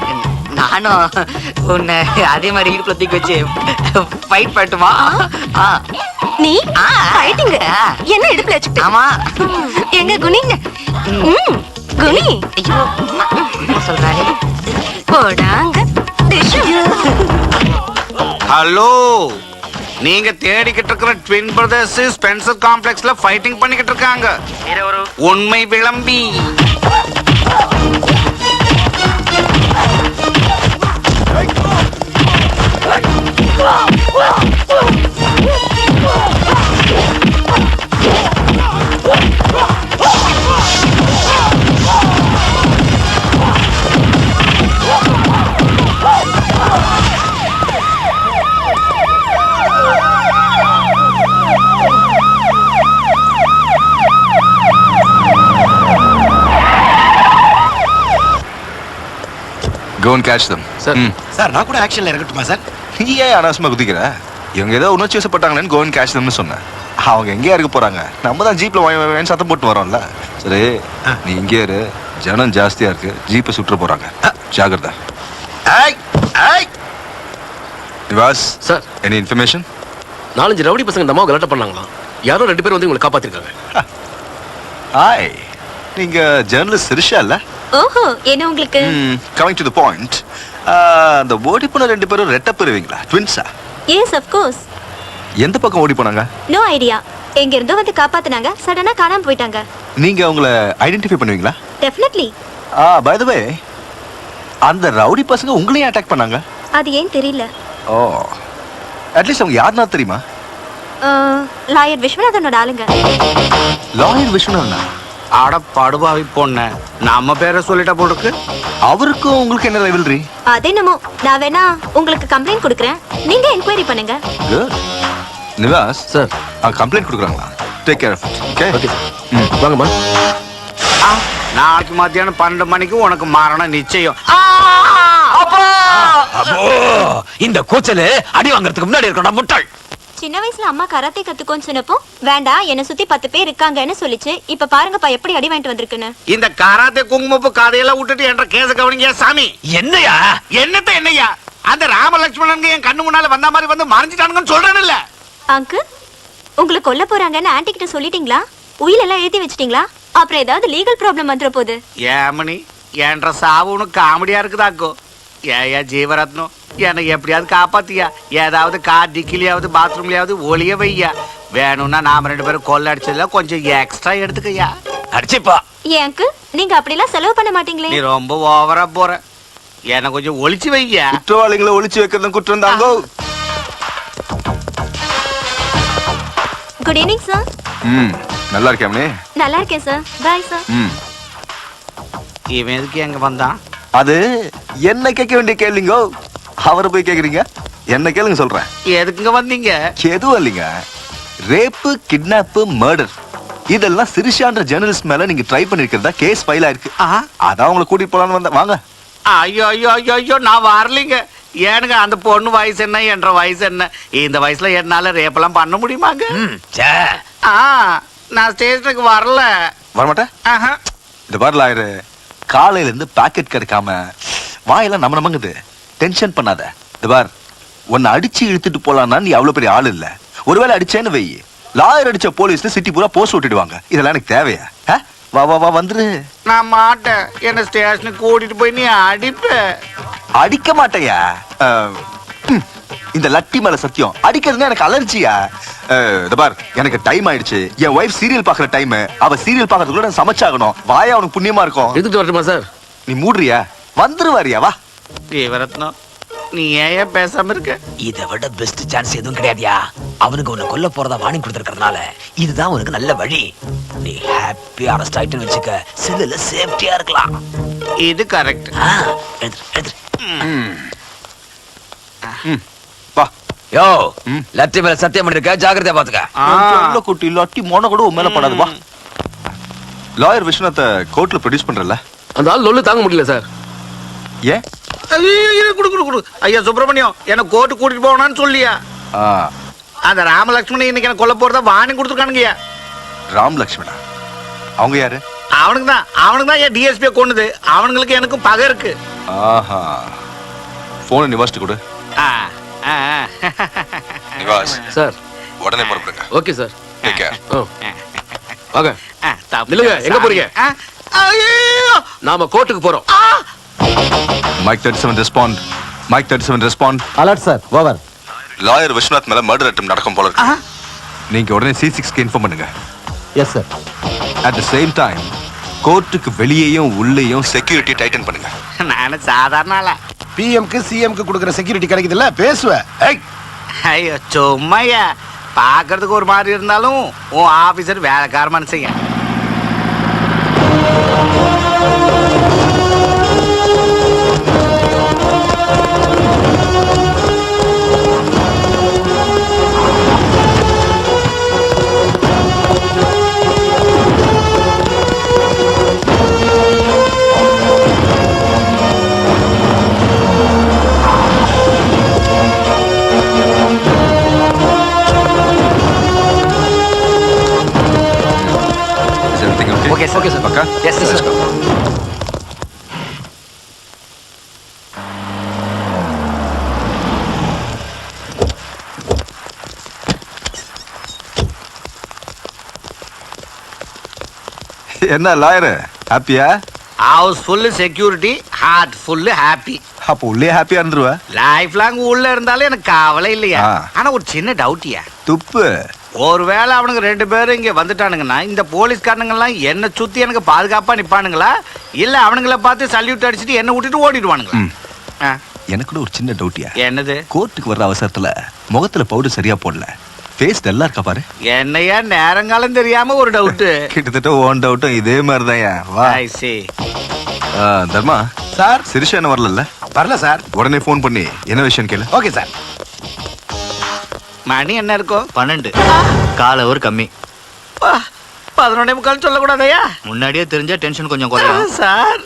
நானும் உன்னை அதே மாதிரி இடுப்புல தூக்கி வச்சு ஃபைட் பண்ணட்டுமா? நீ ஃபைட்டிங் என்ன இடுப்புல வச்சுட்டு? ஆமா. எங்க குனி? குனி ஐயோ சொல்றாரு. போடாங்க. ஹலோ, நீங்க தேடிக்கிட்டு இருக்கிற ட்வின் பிரதர்ஸ் ஸ்பென்சர் காம்ப்ளெக்ஸ்ல ஃபைட்டிங் பண்ணிக்கிட்டு இருக்காங்க. உண்மை விளம்பி. Go and catch them. Sir sir நான் கூட ஆக்ஷன்ல இறக்கட்டுமா சார்? நீ ஏன் அனாவசியமா குதிக்கிற? இவங்க ஏதோ உணர்ச்சி வசப்பட்டாங்களேன்னு go and catch themனு சொன்னேன். அவங்க எங்கேயா இருக்க போறாங்க? நம்ம தான் ஜீப்ல வேன் சத்தம் போட்டு வரோம்ல. சரி நீ இங்கே இரு. ஜனம் ஜாஸ்தியா இருக்கு. ஜீப்பை சுற்ற போறாங்க. ஜாகிரதா. Nivas sir any information? 4-5 rowdy பசங்க இந்த அம்மாவை கலாட்டம் பண்ணாங்களாம். யாரோ 2 பேர் வந்து உங்களை காப்பாத்திருக்காங்க. ஹாய், நீங்க ஜேர்னலிஸ்ட் சிரிஷா இல்ல? ஓஹோ, என்ன உங்களுக்கு? Coming to the point. அந்த ஓடி போன 2 பேரும் ரெட்ட பெறுவீங்களா? ட்வின்ஸா? Yes of course. எந்த பக்கம் ஓடி போனாங்க? No idea. எங்க இருந்தோ வந்து காப்பாத்துனாங்க, சடனா காணாம போயிட்டாங்க. நீங்க அவங்கள ஐடென்டிஃபை பண்ணுவீங்களா? டெஃபினெட்லி. பை தி வே, அந்த ரவுடி பசங்க உங்களையும் அட்டாக் பண்ணாங்க. அது ஏன் தெரியல. ஓ, அட்லீஸ்ட் அவங்க யாருன்னா தெரியுமா? லாயர் விஸ்வநாதனோட ஆளுங்க. லாயர் விஸ்வநாதனா? ஆட படுபாவி பொண்ண நம்ம பேரை சொல்லிட்ட போடுக்கு. அவருக்கும் உங்களுக்கு என்ன ரைவல்ரி? அது என்னமோ, நான் வேணா உங்களுக்கு கம்ப்ளைண்ட் கொடுக்குறேன், நீங்க என்கொயரி பண்ணுங்க. நிவாஸ் சார் கம்ப்ளைண்ட் கொடுக்குறாங்களா? Take care of it. Okay okay வாங்கம்மா. நாளைக்கு மத்தியானம் 12 மணிக்கு உனக்கு மரணம் நிச்சயம். இந்த கூச்சலு அடி வாங்குறதுக்கு முன்னாடி இருக்கணும் முட்டாள். சின்ன வயசுல அம்மா கராத்தே கத்துக்கோன்னு சொன்னப்போ வேண்டாம், என்ன சுத்தி 10 பேர் இருக்காங்கன்னு சொல்லிச்சு. இப்ப பாருங்கப்பா எப்படி அடி வாங்கிட்டு வந்திருக்குன்னு. இந்த காராத்தே குங்குமப்பு கதையெல்லாம் விட்டுட்டு என்ற கேஸ கவனிங்க சாமி. என்னையா என்னையா அந்த ராமலட்சுமணன் என் கண்ணு முன்னால வந்த மாதிரி வந்து மறைஞ்சிட்டானுங்கன்னு சொல்றேன்ல. அங்கு உங்களை கொல்ல போறாங்கன்னு ஆன்ட்டி கிட்ட சொல்லிட்டீங்களா? உயிர் எல்லாம் எழுதி வச்சிட்டீங்களா? அப்புறம் ஏதாவது லீகல் ப்ராப்ளம் வந்துற போகுது. ஏமணி என்ற சாவு உனக்கு காமெடியா இருக்குதாக்கோ. ஏயா ஜீவரத்னம், எனக்கு எப்படியாவது காப்பாத்தியா. ஏதாவது கார் டிக்கிலையாவது பாத்ரூம்லயாவது ஒளிய வையா. வேணும்னா நாம 2 பேரும் கொள்ள அடிச்சதுல கொஞ்சம் எக்ஸ்ட்ரா எடுத்துக்கையா. அடிச்சுப்பா. ஏன் நீங்க அப்படிலாம் செலவு பண்ண மாட்டீங்களே? நீ ரொம்ப ஓவரா போற. என்ன கொஞ்சம் ஒளிச்சு வையா. குற்றவாளிகளை ஒளிச்சு வைக்கிறது குற்றம் தாங்கோ. Good evening sir. நல்லா இருக்கேன். நல்லா இருக்கேன் சார். Bye sir. இவன் எதுக்கு எங்க வந்தான்? அது என்ன கேட்க வேண்டிய கேள்விங்கோ. அவரை போய் கேக்குறீங்க. என்ன கேளுங்க சொல்றேன். எதுக்குங்க வந்தீங்க? எதுவும் இல்லைங்க. ரேப்பு, கிட்னாப்பு, மர்டர் இதெல்லாம் சிரிஷான்ற ஜெர்னலிஸ்ட் மேல நீங்க ட்ரை பண்ணிருக்கிறதா கேஸ் ஃபைல் ஆயிருக்கு. அதான் உங்களை கூட்டிட்டு போலான்னு வந்தேன். வாங்க. ஐயோ ஐயோ ஐயோ ஐயோ, நான் வரலைங்க. ஏனுங்க அந்த பொண்ணு வயசு என்ன, என்ற வயசு என்ன? இந்த வயசுல என்னால ரேப்பெல்லாம் பண்ண முடியுமாங்க? நான் ஸ்டேஷனுக்கு வரல. வரமாட்டேன். இந்த பாரு லாயரு, காலையில இருந்து பாக்கெட் கிடைக்காம வாயெல்லாம் நம்ம நமங்குது. டென்ஷன் பண்ணாத. இந்த பார், உன்னை அடிச்சு இழுத்துட்டு போலான்னா நீ அவ்வளவு பெரிய ஆள் இல்ல. ஒருவேளை அடிச்சேன்னு வை, லாயர் அடிச்ச போலீஸ்ல சிட்டி பூரா போஸ்ட் விட்டுடுவாங்க. இதெல்லாம் எனக்கு தேவையா? வா வா வா வந்துரு. நான் மாட்டேன். என்ன ஸ்டேஷனுக்கு கூட்டிட்டு போய் நீ அடிப்ப. அடிக்க மாட்டேயா? இந்த லட்டி மேல சத்தியம். அடிக்கிறதுனா எனக்கு அலர்ஜியா? இந்த பார், எனக்கு டைம் ஆயிடுச்சு. என் வைஃப் சீரியல் பாக்குற டைம். அவ சீரியல் பாக்குறதுக்குள்ள நான் சமைச்சாகணும். வாயா அவனுக்கு புண்ணியமா இருக்கும். எடுத்துட்டு வரட்டுமா சார்? நீ மூடுறியா? வந்துருவாரியா? வா. ஜீவரத்னம், நீ ஏன் பேசாம இருக்க? இதை விட பெஸ்ட் சான்ஸ் எதுவும் கிடையாதுயா. அவனுக்கு உன்னை கொல்ல போறதா வார்னிங் கொடுத்திருக்கிறதுனால இதுதான் உனக்கு நல்ல வழி. நீ ஹாப்பியா அரெஸ்ட் ஆயிட்டுன்னு வச்சுக்க, செல்லுல சேஃப்டியா இருக்கலாம். இது கரெக்ட். வா. யோ, லட்டி மேல சத்தியம் பண்ணிருக்க, ஜாக்கிரதையா பாத்துக்க. குட்டி லட்டி மோன கூட உன் மேல படாது. வா. லாயர் விஸ்வநாத்தை கோர்ட்ல ப்ரொடியூஸ் பண்றல? அந்த ஆள் லொல்லு தாங்க முடியல சார். ஏன்? குடு ஐயா சுப்பிரமணியம், என்ன கோர்ட்டு கூட்டிட்டு போனான்னு சொல்லியா? அந்த ராமலட்சுமணன் இன்னைக்கு என்ன கொல்ல போறதா வார்னிங் கொடுத்துருக்கானுங்கய்யா. ராம் லக்ஷ்மணா அவங்க யாரு? அவனுக்கு தான் என் டிஎஸ்பியை கொண்டுது. அவனுங்களுக்கு எனக்கும் பகை இருக்கு. ஆஹா, போன் நிவாஸ்ட்டு கொடு. ஆ, ஆ, ஆ. நிவாஸ் சார் உடனே புறப்படுங்க. Okay sir. Take care. வாங்க. ஆ, தப்பு. நில்லுங்க, எங்க போறீங்க? ஆ, ஐயோ! நாம கோர்ட்டுக்கு போறோம். Mike 37 respond. Mike 37 respond. Alert sir, over. Lawyer Viswanath மேல மர்டர் அட்டெம்ப்ட் நடக்கும் போல இருக்கு. நீங்க உடனே C6க்கு இன்ஃபார்ம் பண்ணுங்க. Yes sir. At the same time கோர்ட்டுக்கு வெளியேயும் உள்ளேயும் செக்யூரிட்டி டைட்டன் பண்ணுங்க. நானு சாதாரண ஆளா? பிஎம்க்கு சிஎம்க்கு கொடுக்குற செக்யூரிட்டி கிடைக்குதுல்ல, பேசுவேன். ஐயோ சும்மையா பாக்குறதுக்கு ஒரு மாதிரி இருந்தாலும் உன் ஆபீசர் வேலைக்கார மனுஷங்க. Is everything okay? Okay, sir. Okay, sir. Pakka? Yes, sir. Let's go. என்ன லாயர் ஹாப்பியா? House full security, heart full happy. அப்போ உள்ளே ஹாப்பியா இருந்துருவ? லைஃப் லாங் உள்ள இருந்தாலும் எனக்கு கவலை இல்லையா? ஆ. ஆனா ஒரு சின்ன டவுட்டியா. துப்பு. ஒருவேளை அவனுங்க 2 பேரும் இங்க வந்துட்டானுங்கன்னா இந்த போலீஸ்காரனுங்க எல்லாம் என்ன சுத்தி எனக்கு பாதுகாப்பா நிப்பானுங்களா, இல்ல அவனுங்களை பார்த்து சல்யூட் அடிச்சுட்டு என்ன விட்டுட்டு ஓடிடுவானுங்களா? ஆ. எனக்கு கூட ஒரு சின்ன டவுட்டியா. என்னது? கோர்ட்டுக்கு வர்ற அவசரத்துல முகத்துல பவுடர் சரியா போடல, ஃபேஸ் நல்லா இருக்கா பாரு. என்னையா நேரங்காலம் தெரியாம ஒரு டவுட். கிட்டத்தட்ட ஓன் டவுட்டும் இதே மாதிரிதான்யா. வா. ஐ see. தர்மா சார். சிரிஷா என்ன வரல? வரல சார். உடனே ஃபோன் பண்ணி என்ன விஷயம் கேளு. Okay sir. மணி என்ன இருக்கும்? 12. கால ஒரு கம்மி. 11:45 சொல்லக்கூடாதையா? முன்னாடியே தெரிஞ்சா டென்ஷன் கொஞ்சம் குறையும். சார்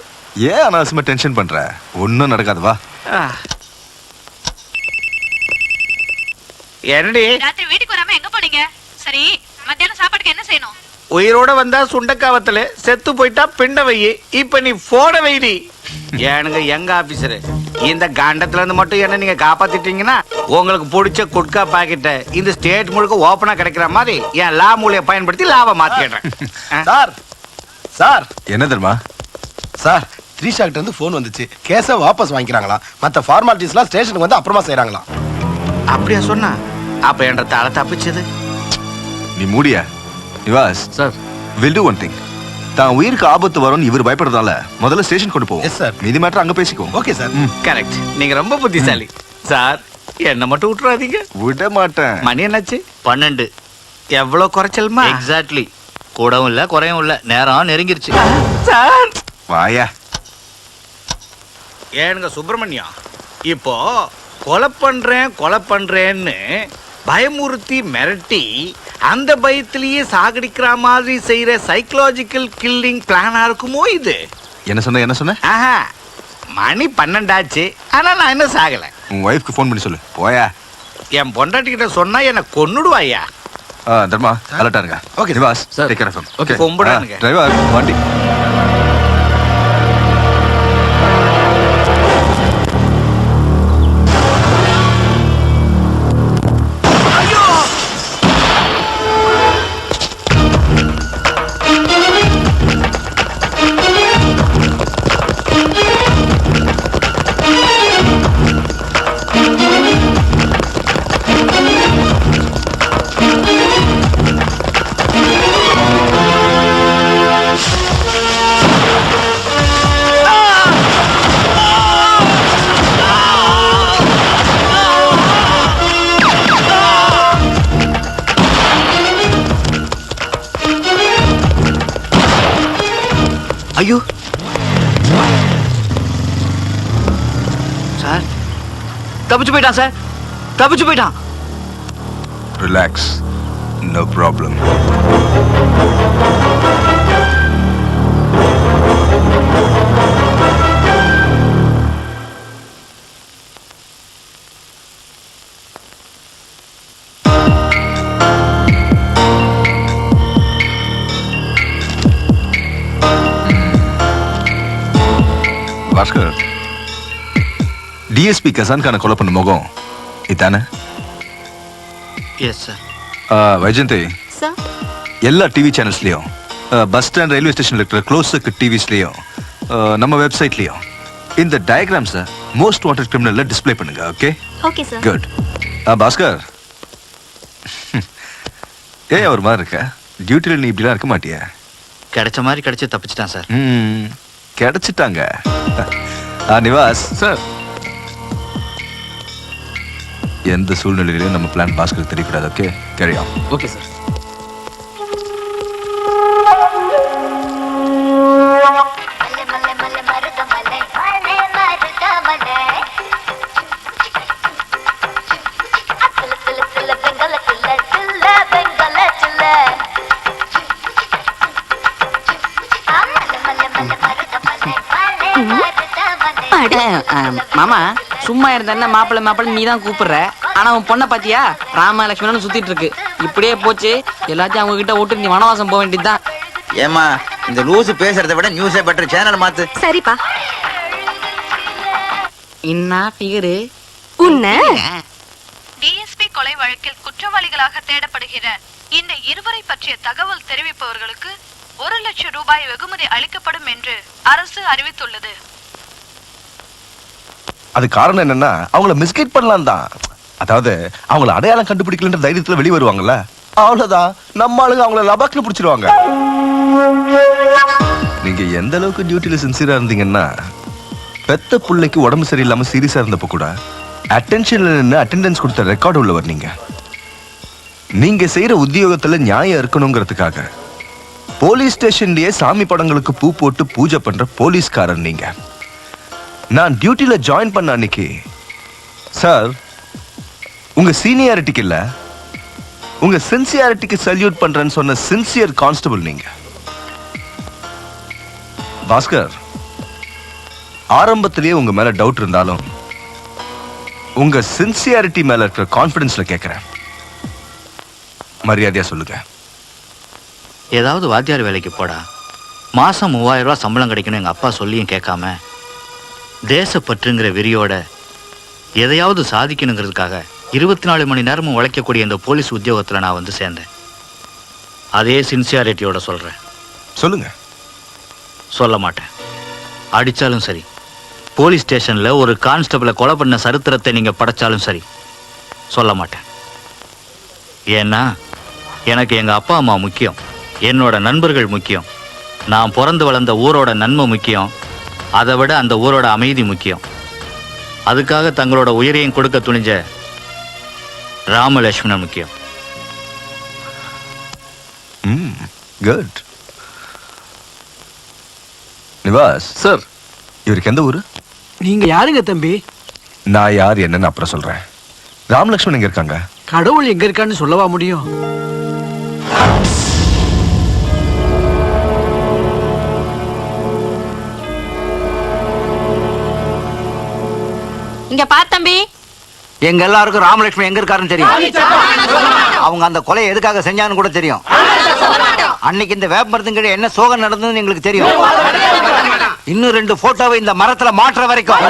ஏன் அனாவசியமா டென்ஷன் பண்ற? ஒன்னும் நடக்காது, வா. என்னடி ராத்திரி வீட்டுக்கு வராம எங்க போனீங்க? சரி, மத்தியானம் சாப்பாட்டுக்கு என்ன செய்யணும்? உயிரோட வந்தா சுண்டக்காவத்துல, செத்து போயிட்டா பிண்ட வையி. இப்ப நீ போட வைடி. ஏனுங்க எங்க ஆபீசரு, இந்த காண்டத்துல இருந்து மட்டும் என்ன நீங்க காப்பாத்திட்டீங்கன்னா உங்களுக்கு பிடிச்ச குட்கா பாக்கெட்டை இந்த ஸ்டேட் முழுக்க ஓபனா கிடைக்கிற மாதிரி என் லா மூலையை பயன்படுத்தி லாபம் மாத்திடுறேன். சார். சார். என்ன தர்மா? சார், த்ரீஷா கிட்ட இருந்து ஃபோன் வந்துச்சு. கேஸை வாபஸ் வாங்கிக்கிறாங்களாம். மற்ற ஃபார்மாலிட்டிஸ்லாம் ஸ்டேஷனுக்கு வந்து அப்புறமா செய்றாங்களாம். அப்படியா சொன்னா? அப்ப என்ற தலை தப்பிச்சது. நீ மூடியா? Nivas sir, will do one thing. தான் உயிருக்கு ஆபத்து வரும்னு இவர் பயப்படுறதால முதல்ல ஸ்டேஷன் கொண்டு போவோம். Yes, sir. மீதி மேட்டர் அங்க பேசிக்குவோம். Okay sir. கரெக்ட். நீங்க ரொம்ப புத்திசாலி. சார் என்ன மட்டும் விட்டுறாதீங்க. விட மாட்டேன். மணி என்னாச்சு? 12. எவ்வளவு குறைச்சல்மா? எக்ஸாக்ட்லி. கூடவும் இல்ல குறையும் இல்ல, நேரம் நெருங்கிருச்சு. சார் வாயா. ஏனுங்க சுப்பிரமணியம், இப்போ கொலை பண்றேன்னு பயமுறுத்தி மிரட்டி அந்த பயத்திலேயே சாகடிக்கிற மாதிரி செய்யற சைக்கலாஜிக்கல் கில்லிங் பிளானா இருக்குமோ இது? என்ன சொன்ன? ஆஹா, மணி 12 ஆச்சு, ஆனா நான் என்ன சாகல. உன் ஒய்ஃப்க்கு ஃபோன் பண்ணி சொல்லு. போயா. என் பொண்டாட்டி கிட்ட சொன்னா என்ன கொன்னுடுவாயா? தர்மா அலர்ட்டா இருங்க. Okay, Nivas sir. Take care of him. Okay. கும்பிடானுங்க. டிரைவர் வண்டி. ஐயோ சார், தப்பிச்சு போயிட்டான் சார், தப்பிச்சு போயிட்டான். Relax, no problem. Bhaskar, DSP Kasan Khan கொலை பண்ண முகம் இதானே? Yes sir. வைஜந்தி, சார் எல்லா டிவி சேனல்ஸ்லயும், பஸ் ஸ்டாண்ட், ரயில்வே ஸ்டேஷன்ல இருக்கிற க்ளோஸ் சர்க்கிட் டிவிஸ்லயும், நம்ம வெப்சைட்லயும் இந்த டயக்ராம்ஸை மோஸ்ட் வாண்டட் கிரிமினல்ல டிஸ்ப்ளே பண்ணுங்க. Okay okay sir. Good. Bhaskar, ஏன் ஒரு மாதிரி இருக்க? டியூட்டில நீ இப்படிலாம் இருக்க மாட்டியா? கிடைச்ச மாதிரி கிடைச்சி தப்பிச்சிட்டான் சார். கிடைச்சிட்டாங்க. நிவாஸ் சார், எந்த சூழ்நிலையிலும் நம்ம பிளான் பாஸ்கர் தெரியக்கூடாது. Okay, carry on. Okay sir. மாமா சும்மா இருந்த மாப்பிள்ளை மாப்பிள்ளை நீ தான் கூப்பிடுற. ஆனா உன் பொண்ணை பாத்தியா, ராமலட்சுமணன் சுத்திட்டு இருக்கு. இப்படியே போச்சு எல்லாத்தையும் அவங்க கிட்ட விட்டு நீ வனவாசம் போக வேண்டியதுதான். ஏமா இந்த லூசு பேசுறதை விட நியூஸே பெட்டர், சேனல் மாத்து. சரிப்பா. என்ன ஃபிகரு உன்ன டிஎஸ்பி கொலை வழக்கில் குற்றவாளிகளாக தேடப்படுகிற இந்த இருவரை பற்றிய தகவல் தெரிவிப்பவர்களுக்கு 1 லட்சம் ரூபாய் வெகுமதி அளிக்கப்படும் என்று அரசு அறிவித்துள்ளது. அது காரணம் என்னன்னா அவங்கள மிஸ்கைட் பண்ணலாம் தான். அதாவது அவங்கள அடையாளம் கண்டுபிடிக்கலன்ற தைரியத்துல வெளியே வருவாங்கல்ல, அவ்வளவுதான். நம்ம ஆளுங்க அவங்கள லபாக்னு பிடிச்சிருவாங்க. நீங்க எந்த அளவுக்கு டியூட்டில சின்சியரா இருந்தீங்கன்னா, பெத்த பிள்ளைக்கு உடம்பு சரியில்லாம சீரியஸா இருந்தப்ப கூட அட்டென்ஷன்ல நின்று அட்டெண்டன்ஸ் கொடுத்த ரெக்கார்டு உள்ளவர் நீங்க. நீங்க செய்யற உத்தியோகத்துல நியாயம் இருக்கணுங்கிறதுக்காக போலீஸ் ஸ்டேஷன்லயே சாமி படங்களுக்கு பூ போட்டு பூஜை பண்ற போலீஸ்காரன் நீங்க. நான் டியூட்டில ஜாயின் பண்ண அன்னைக்கு, சார், உங்க சீனியாரிட்டிக்கு இல்ல, உங்க சின்சியாரிட்டிக்கு சல்யூட் பண்றேன்னு சொன்ன சின்சியர் கான்ஸ்டபிள் நீங்க. பாஸ்கர், ஆரம்பத்திலேயே உங்க மேல டவுட் இருந்தாலும் உங்க சின்சியாரிட்டி மேல இருக்கிற கான்பிடன்ஸ்ல கேட்கிறேன். மரியாதையா சொல்லுங்க. ஏதாவது வாத்தியார் வேலைக்கு போடா, மாசம் 3000 ரூபாய் சம்பளம் கிடைக்கணும் எங்க அப்பா சொல்லியும் கேட்காம, தேசப்பற்றுங்கிற வெறியோட எதையாவது சாதிக்கணுங்கிறதுக்காக 24 மணி நேரமும் உழைக்கக்கூடிய இந்த போலீஸ் உத்தியோகத்துல நான் வந்து சேர்ந்தேன். அதே சின்சியாரிட்டியோட சொல்றேன். சொல்லுங்க. சொல்ல மாட்டேன். அடிச்சாலும் சரி, போலீஸ் ஸ்டேஷன்ல ஒரு கான்ஸ்டபிளை கொலை பண்ண சரித்திரத்தை நீங்க படைச்சாலும் சரி, சொல்ல மாட்டேன். ஏன்னா எனக்கு எங்க அப்பா அம்மா முக்கியம், என்னோட நண்பர்கள் முக்கியம், நான் பிறந்து வளர்ந்த ஊரோட நன்மை முக்கியம், அதை விட அந்த ஊரோட அமைதி முக்கியம். அதுக்காக தங்களோட உயிரையும் கொடுக்க துணிஞ்ச ராமலட்சுமணன் முக்கியம். குட். நிவாஸ் சார், இவருக்கு எந்த ஊரு? நீங்க யாருங்க தம்பி? நான் யார் என்னன்னு அப்புறம் சொல்றேன். ராமலட்சுமணன் எங்க இருக்காங்க? கடவுள் எங்க இருக்கான்னு சொல்லவா முடியும்? இங்க பார் தம்பி, எங்க எல்லாருக்கும் ராமலட்சுமி எங்க இருக்காருன்னு தெரியும். அவங்க அந்த கொலை எதுக்காக செஞ்சான்னு கூட தெரியும். அன்னைக்கு இந்த வேப்ப மரத்துங்கிட்ட என்ன சோகம் நடந்ததுன்னு எங்களுக்கு தெரியும். இன்னும் 2 போட்டோவை இந்த மரத்துல மாற்ற வரைக்கும்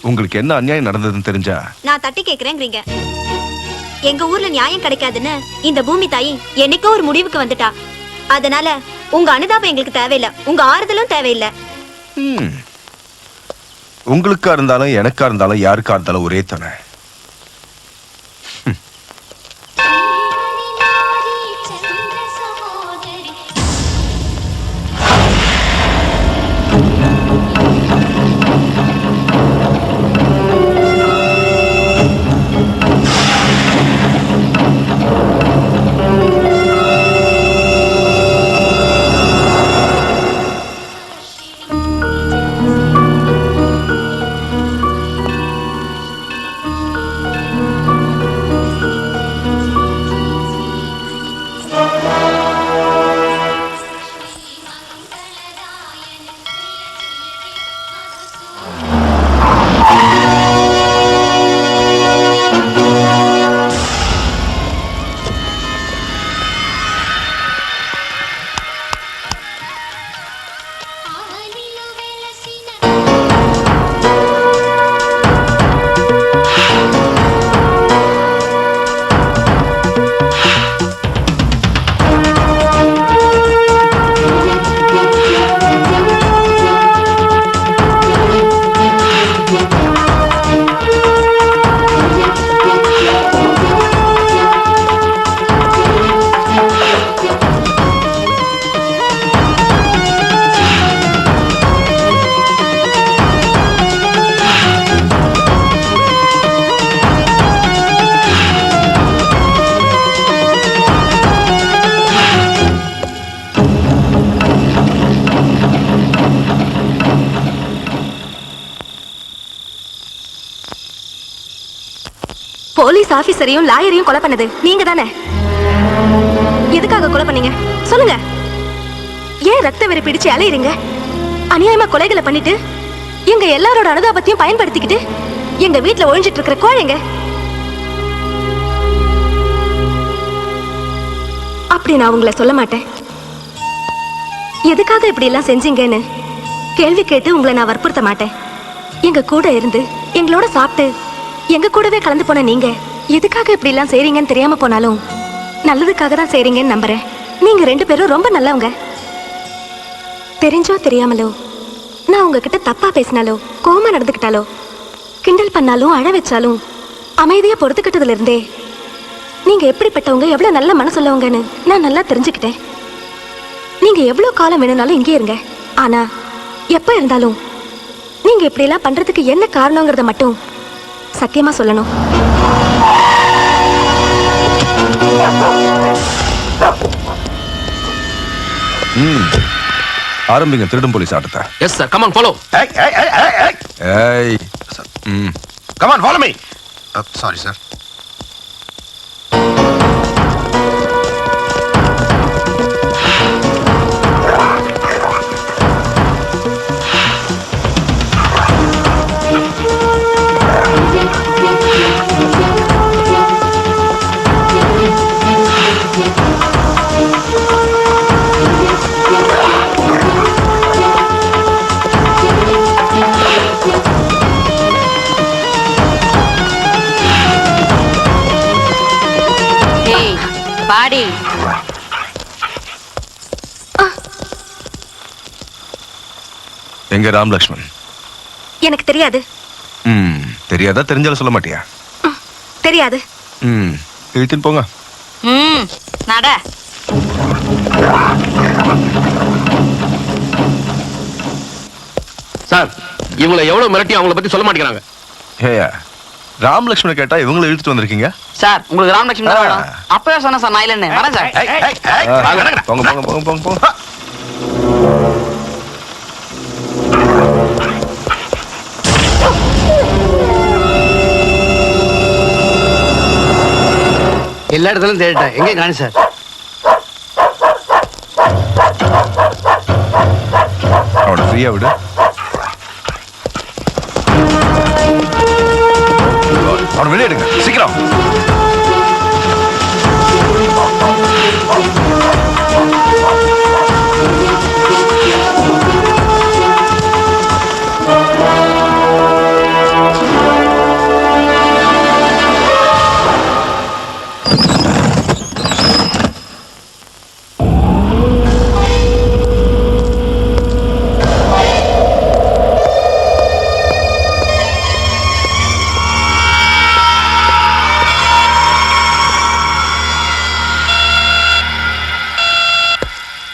உங்களுக்கு என்ன அநியாயம் நடந்ததுன்னு தெரிஞ்சா நான் தட்டி கேக்குறேங்கிறீங்க. எங்க ஊர்ல நியாயம் கிடைக்காதுன்னு இந்த பூமி தாயி என்னைக்கோ ஒரு முடிவுக்கு வந்துட்டா. அதனால உங்க அனுதாபம் எங்களுக்கு தேவையில்லை, உங்க ஆறுதலும் தேவையில்லை. உங்களுக்கா இருந்தாலும் எனக்கா இருந்தாலும் யாருக்கா இருந்தாலும் ஒரே தானே. போலீஸ் ஆபீசரையும் லாயரையும் கொலை பண்ணது நீங்க தானே? எதுக்காக கொலை பண்ணீங்க சொல்லுங்க. ஏன் ரத்த வெறி பிடிச்சு அலையுறீங்க? அநியாயமா கொலைகளை பண்ணிட்டு எங்க எல்லாரோட அனுதாபத்தையும் பயன்படுத்திக்கிட்டு எங்க வீட்டுல ஒழிஞ்சிட்டு இருக்கிற கோழைங்க. அப்படி நான் உங்களை சொல்ல மாட்டேன். எதுக்காக இப்படி எல்லாம் செஞ்சீங்கன்னு கேள்வி கேட்டு உங்களை நான் வற்புறுத்த மாட்டேன். எங்க கூட இருந்து எங்களோட சாப்பிட்டு எங்க கூடவே கலந்து போன நீங்க எதுக்காக இப்படி எல்லாம் செய்றீங்கன்னு தெரியாம போனாலும் நல்லதுக்காக தான் செய்றீங்கன்னு நம்புறேன். நீங்க 2 பேரும் ரொம்ப நல்லவங்க. தெரிஞ்சோ தெரியாமலோ நான் உங்ககிட்ட தப்பா பேசினாலோ கோவமா நடந்துக்கிட்டாலோ கிண்டல் பண்ணாலும் அழ வச்சாலும் அமைதியா பொறுத்துக்கிட்டதுல இருந்தே நீங்க எப்படிப்பட்டவங்க, எவ்வளவு நல்ல மனசுள்ளவங்கன்னு நான் நல்லா தெரிஞ்சுக்கிட்டேன். நீங்க எவ்வளவு காலம் வேணும்னாலும் இங்கே இருங்க. ஆனா எப்ப இருந்தாலும் நீங்க இப்படி எல்லாம் பண்றதுக்கு என்ன காரணங்கிறத மட்டும் சத்தியமா சொல்லணும். ஆரம்பிங்க திருடும் போலீஸ் ஆட்டத்தை. Yes sir, come on follow. ஏய் come on follow me. Sorry sir. Body எங்க ராம் லக்ஷ்மன்? எனக்கு தெரியாது. தெரியாதா? தெரிஞ்சாலும் சொல்ல மாட்டியா? தெரியாது. இழுத்துன்னு போங்க. நட. சார், இவங்களை எவ்வளவு மிரட்டி அவங்கள பத்தி சொல்ல மாட்டேங்கிறாங்க. ஏயா ராம் லக்ஷ்மன் கேட்டா இவங்களை இழுத்துட்டு வந்திருக்கீங்க? சார், உங்களுக்கு ராம் லட்சுமி தான் வேணும். அப்பவே சொன்ன சார், நான் இல்லன்னு வரேன் சார். போங்க போங்க போங்க போங்க போங்க. எல்லா இடத்துலயும் தேடிட்டேன், எங்கே காணி சார்? அவனை ஃப்ரீயா விடு. அவனை வெளியே எடுங்க சீக்கிரம்.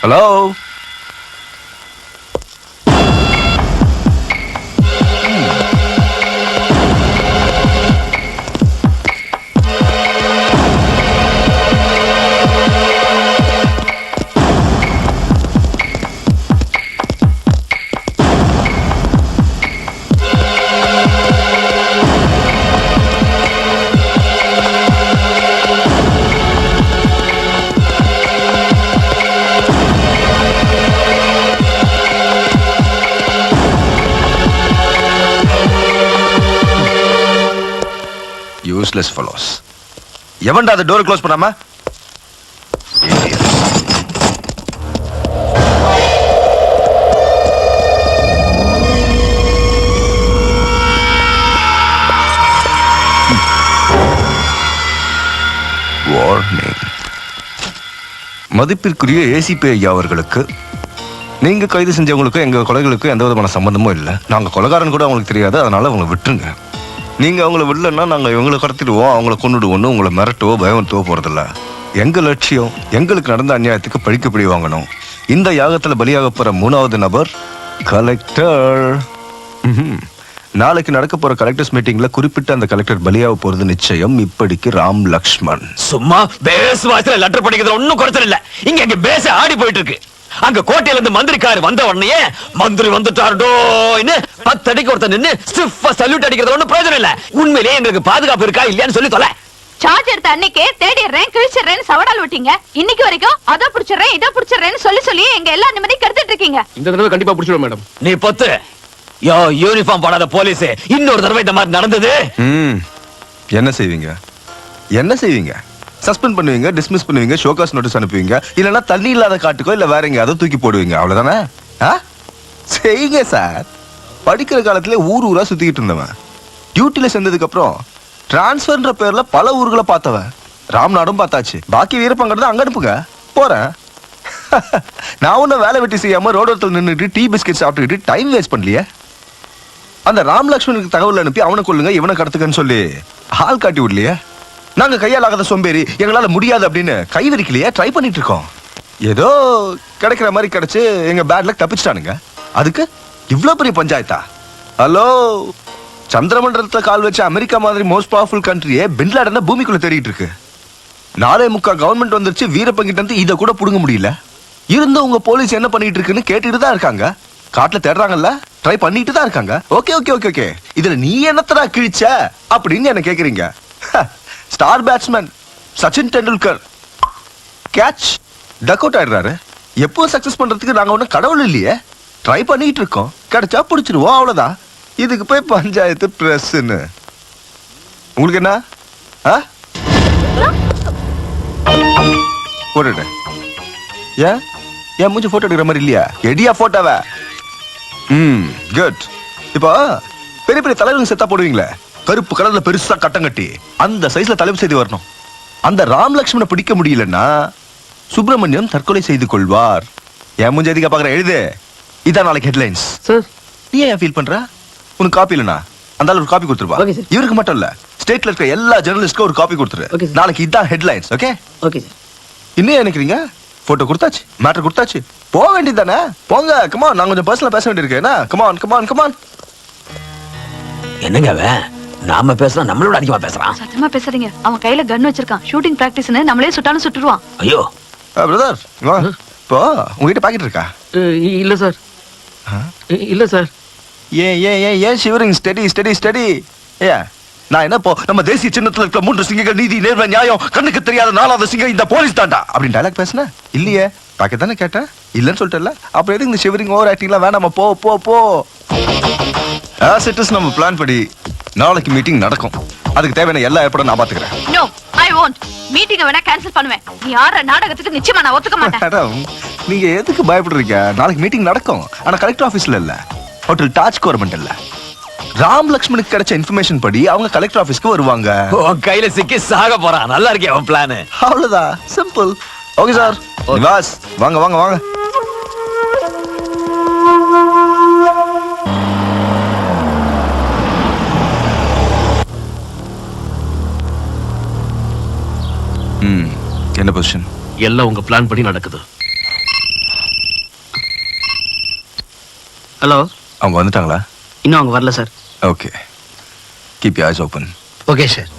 Hello, useless fellows. எவன்டா அந்த டோர் க்ளோஸ் பண்ணாம? வார்னிங். மதிப்பிற்குரிய ஏசிபி ஐயா அவர்களுக்கு, நீங்க கைது செஞ்சவங்களுக்கும் எங்க கொலைகளுக்கும் எந்த விதமான சம்பந்தமும் இல்லை. நாங்க கொலைகாரன் கூட அவங்களுக்கு தெரியாது, அதனால அவங்களை விட்டுருங்க. நீங்க அவங்கள விடலன்னா நாங்க இவங்களை கடத்திடுவோம், அவங்கள கொண்டுடுவோம்னு உங்களை மிரட்டவோ பயமுறுத்தவோ போறதில்ல. எங்க லட்சியம் எங்களுக்கு நடந்த அநியாயத்துக்கு பழிக்கப்படி வாங்கணும். இந்த யாகத்துல பலியாக போற 3வது நபர் கலெக்டர். நாளைக்கு நடக்க போற கலெக்டர்ஸ் மீட்டிங்ல குறிப்பிட்ட அந்த கலெக்டர் பலியாக போறது நிச்சயம். இப்படிக்கு ராம் லக்ஷ்மன். சும்மா பேஸ் வாய்ஸ்ல லெட்டர் படிக்கிறதுல ஒன்னும் குறைச்சல் இல்ல. இங்க பேச ஆடி போயிட்டு இருக்கு. அங்க கோட்டையில இருந்து மந்திரிக்காரு வந்த உடனே மந்திரி வந்துட்டாருடோன்னு 10 அடிக்கு ஒருத்தர் நின்னு ஸ்டிஃபா சல்யூட் அடிக்கிறது ஒண்ணும் பிரயோஜனம் இல்ல. உண்மையிலேயே எங்களுக்கு பாதுகாப்பு இருக்கா இல்லையான்னு சொல்லி தொலை. சார்ஜ் எடுத்த அன்னைக்கே தேடிடுறேன் கிழிச்சிடுறேன்னு சவடால் விட்டீங்க. இன்னைக்கு வரைக்கும் அதை பிடிச்சிடுறேன் இதை பிடிச்சிடுறேன்னு சொல்லி எங்க எல்லா நிம்மதியும் கெடுத்துட்டு இருக்கீங்க. இந்த தடவை கண்டிப்பா பிடிச்சிடும் மேடம். நீ பொத்து. யூனிஃபார்ம் போடாத போலீஸ் இன்னொரு தடவை இந்த மாதிரி நடந்தது. என்ன செய்வீங்க? என்ன செய்வீங்க? சஸ்பெண்ட் பண்ணுவீங்க, டிஸ்மிஸ் பண்ணுவீங்க, ஷோகாஸ் நோட்டீஸ் அனுப்புவீங்க, இல்லைன்னா தண்ணி இல்லாத காட்டுக்கோ இல்ல வேற எங்கேயாவது தூக்கி போடுவீங்க. அவ்வளவுதானே? செய்யுங்க சார். படிக்கிற காலத்துல ஊரா சுத்திக்கிட்டு இருந்தவன் டியூட்டில சேர்ந்ததுக்கு அப்புறம் டிரான்ஸ்பர்ன்ற பேர்ல பல ஊர்களை பார்த்தவன். ராம்நாடும் பார்த்தாச்சு. பாக்கி வீரப்பங்கிறது அங்க அனுப்புங்க, போறேன். நான் ஒன்னும் வேலை வெட்டி செய்யாம ரோடோரத்தில் நின்றுட்டு டீ பிஸ்கெட் சாப்பிட்டுக்கிட்டு டைம் வேஸ்ட் பண்ணலையே. அந்த ராம் லக்ஷ்மணுக்கு தகவல் அனுப்பி அவனை கொள்ளுங்க இவனை கடத்துக்கன்னு சொல்லி ஆள் காட்டி விடலையே. நாங்க கையால் ஆகாத சோம்பேறி, எங்களால முடியாது அப்படின்னு கை விரிக்கலையே. ட்ரை பண்ணிட்டு இருக்கோம். ஏதோ கிடைக்கிற மாதிரி கிடைச்சு எங்க பேட்ல தப்பிச்சிட்டானுங்க. அதுக்கு இவ்வளவு பெரிய பஞ்சாயத்தா? ஹலோ, சந்திரமண்டலத்துல கால் வச்ச அமெரிக்கா மாதிரி மோஸ்ட் பவர்ஃபுல் கண்ட்ரியே பின்லாடன பூமிக்குள்ள தேடிட்டு இருக்கு. 4.25 கவர்மெண்ட் வந்துருச்சு. வீரப்பங்கிட்ட இருந்து இதை கூட புடுங்க முடியல. இருந்தும் உங்க போலீஸ் என்ன பண்ணிட்டு இருக்குன்னு கேட்டுட்டு தான் இருக்காங்க. காட்டுல தேடுறாங்கல்ல, ட்ரை பண்ணிட்டு தான் இருக்காங்க. Okay okay okay okay. இதுல நீ என்னத்தடா கிழிச்ச அப்படின்னு என்ன கேக்குறீங்க? Star batsman Sachin Tendulkar catch duck out ஆயிடுறாரு. எப்போ சக்சஸ் பண்றதுக்கு நாங்க ஒன்றும் கடவுள் இல்லையே. ட்ரை பண்ணிட்டு இருக்கோம், கிடைச்சா பிடிச்சிருவோம், அவ்வளவுதான். இதுக்கு போய் பஞ்சாயத்து பிரஸ்ன்னு உங்களுக்கு என்ன? போட்டு ஏன் ஏன் மூஞ்சி போட்டோ எடுக்கிற மாதிரி இல்லையா? எடியா போட்டோவ. குட். இப்போ பெரிய பெரிய தலைவருங்க செத்தா போடுவீங்களே, கருப்பு கலர்ல பெருசா கட்டம் கட்டி அந்த சைஸ்ல தலைப்பு செய்து வரணும். அந்த ராம் லக்ஷ்மணை பிடிக்க முடியலன்னா சுப்பிரமணியம் தற்கொலை செய்து கொள்வார். என் மூஞ்சி அதிகா பாக்குற எழுது. இதான் நாளைக்கு ஹெட்லைன்ஸ். சார் நீ ஏன் ஃபீல் பண்ற? உனக்கு காப்பி இல்லனா அந்த ஒரு காப்பி கொடுத்துருப்பா. இவருக்கு மட்டும் இல்ல, ஸ்டேட்ல இருக்க எல்லா ஜெர்னலிஸ்ட்க்கும் ஒரு காப்பி கொடுத்துரு. நாளைக்கு இதான் ஹெட்லைன்ஸ். Okay okay sir. இன்னும் நினைக்கிறீங்க? போட்டோ கொடுத்தாச்சு, மேட்டர் கொடுத்தாச்சு, போக வேண்டியதானே? போங்க. கமான், நான் கொஞ்சம் பர்சனலா பேச வேண்டியிருக்கு. Come on come on come on. என்னங்க அவன் நாம பேசுறோம், நம்மளோட அதிகமா பேசுறான். சத்தமா பேசாதீங்க. அவன் கையில கன் வச்சிருக்கான். ஷூட்டிங் பிராக்டிஸ்னு நம்மளே சுட்டாலும் சுட்டுருவான். ஐயோ பிரதர், இப்போ உங்ககிட்ட பாக்கெட் இருக்கா? இல்ல சார். இல்ல சார். ஏன் ஏன் ஏன் ஏன் ஷிவரிங்? Study study study. ஏன் நான் என்ன போ நம்ம தேசிய சின்னத்துல இருக்க 3 சிங்கங்கள் நீதி நேர்மை நியாயம் கண்ணுக்கு தெரியாத 4வது சிங்கம் இந்த போலீஸ் தாண்டா அப்படின்னு டைலாக் பேசுனேன் இல்லையே? பாக்கெட் தானே கேட்டேன், இல்லன்னு சொல்லிட்டல. அப்புறம் எதுக்கு இந்த ஷிவரிங் ஓவர் ஆக்டிங்லாம் வேணாமா? போ போ போ. ஆஸ் இட் இஸ் நம்ம பிளான் படி நாளைக்கு மீட்டிங் நடக்கும். அதுக்கு தேவையான எல்லா ஏற்பாடும் நான் பாத்துக்கிறேன். No I want. மீட்டிங்க வேணா கேன்சல் பண்ணுவேன். நீ ஆற நாடகத்துக்கு நிச்சயமா நான் ஒத்துக்க மாட்டேன். மேடம், நீங்க எதுக்கு பயப்படுறீங்க? நாளைக்கு மீட்டிங் நடக்கும். ஆனா கலெக்டர் ஆபீஸ்ல இல்ல, ஹோட்டல் டாஜ் கவர்மெண்ட் இல்ல. ராம் லக்ஷ்மணுக்கு கிடைச்ச இன்ஃபர்மேஷன் படி அவங்க கலெக்டர் ஆபீஸ்க்கு வருவாங்க. கையில சிக்கி சாக போறான். நல்லா இருக்கே அவன் பிளான். அவ்வளவுதான், சிம்பிள். Okay sir. நிவாஸ், வாங்க வாங்க வாங்க. என்ன பொசிஷன்? எல்லாம் உங்க பிளான் படி நடக்குது. ஹலோ, அவங்க வந்துட்டாங்களா? இன்னும் அவங்க வரல sir. Okay, keep your eyes open. Okay sir.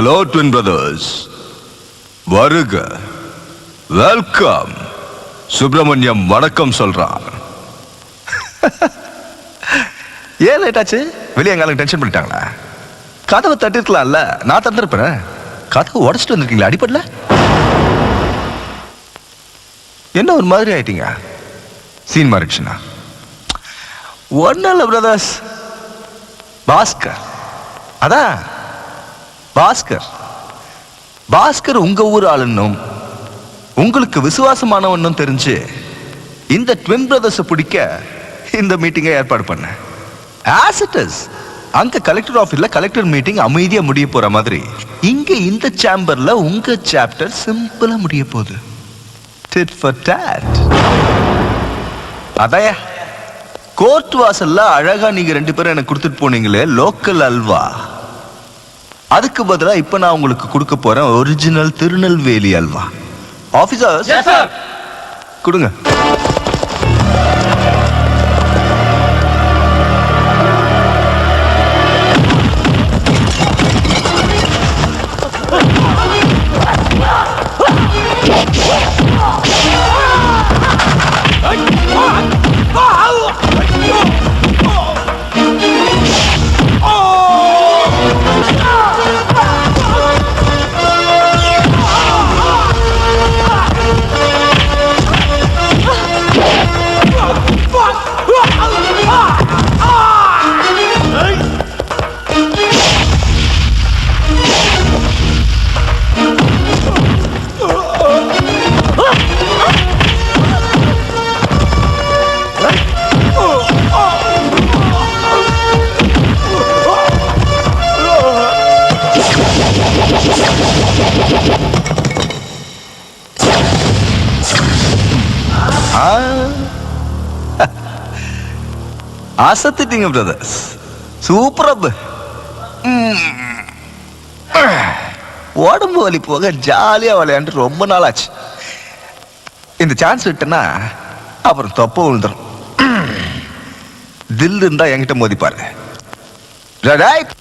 Hello twin brothers, வருக, வெல்கம். சுப்பிரமணியம் வணக்கம் சொல்றான். ஏன் லேட் ஆச்சு? வெளியே எங்காலும் டென்ஷன் பண்ணிட்டாங்களா? கதவை தட்டிருக்கலாம்ல, நான் தந்திருப்பேன். கதவை உடச்சிட்டு வந்திருக்கீங்களா? அடிப்படல என்ன ஒரு மாதிரி ஆயிட்டீங்க? சீன் மாறிடுச்சுனா? ஒன்னும் இல்லை பிரதர்ஸ், பாஸ்கர். அதான் பாஸ்கர். பாஸ்கர் உங்க ஊர் ஆளுன்னும் உங்களுக்கு விசுவாசமானவன்னும் தெரிஞ்சு இந்த ட்வின் பிரதர்ஸை பிடிக்க இந்த மீட்டிங்கை ஏற்பாடு பண்ண. ஆஸ் இட் இஸ், அங்க கலெக்டர் ஆபீஸ்ல கலெக்டர் மீட்டிங் அமைதியா முடிய போற மாதிரி இங்க இந்த சேம்பர்ல உங்க சாப்டர் சிம்பிளா முடிய போகுது. Tit for tat. அதையா கோர்ட் வாசல்ல அழகா நீங்க 2 பேரும் எனக்கு கொடுத்துட்டு போனீங்களே லோக்கல் அல்வா, அதுக்கு பதிலா இப்ப நான் உங்களுக்கு கொடுக்க போறேன் ஒரிஜினல் திருநெல்வேலி அல்வா. ஆபீசர்ஸ் கொடுங்க. அசத்திட்டீங்க பிரதர்ஸ், சூப்பர். உடம்பு வலி போக ஜாலியா விளையாண்டு ரொம்ப நாள் ஆச்சு. இந்த சான்ஸ் விட்டனா அப்புறம் தொப்ப விழுந்துடும். தில் இருந்தா என்கிட்ட மோதி பாருங்க. Right?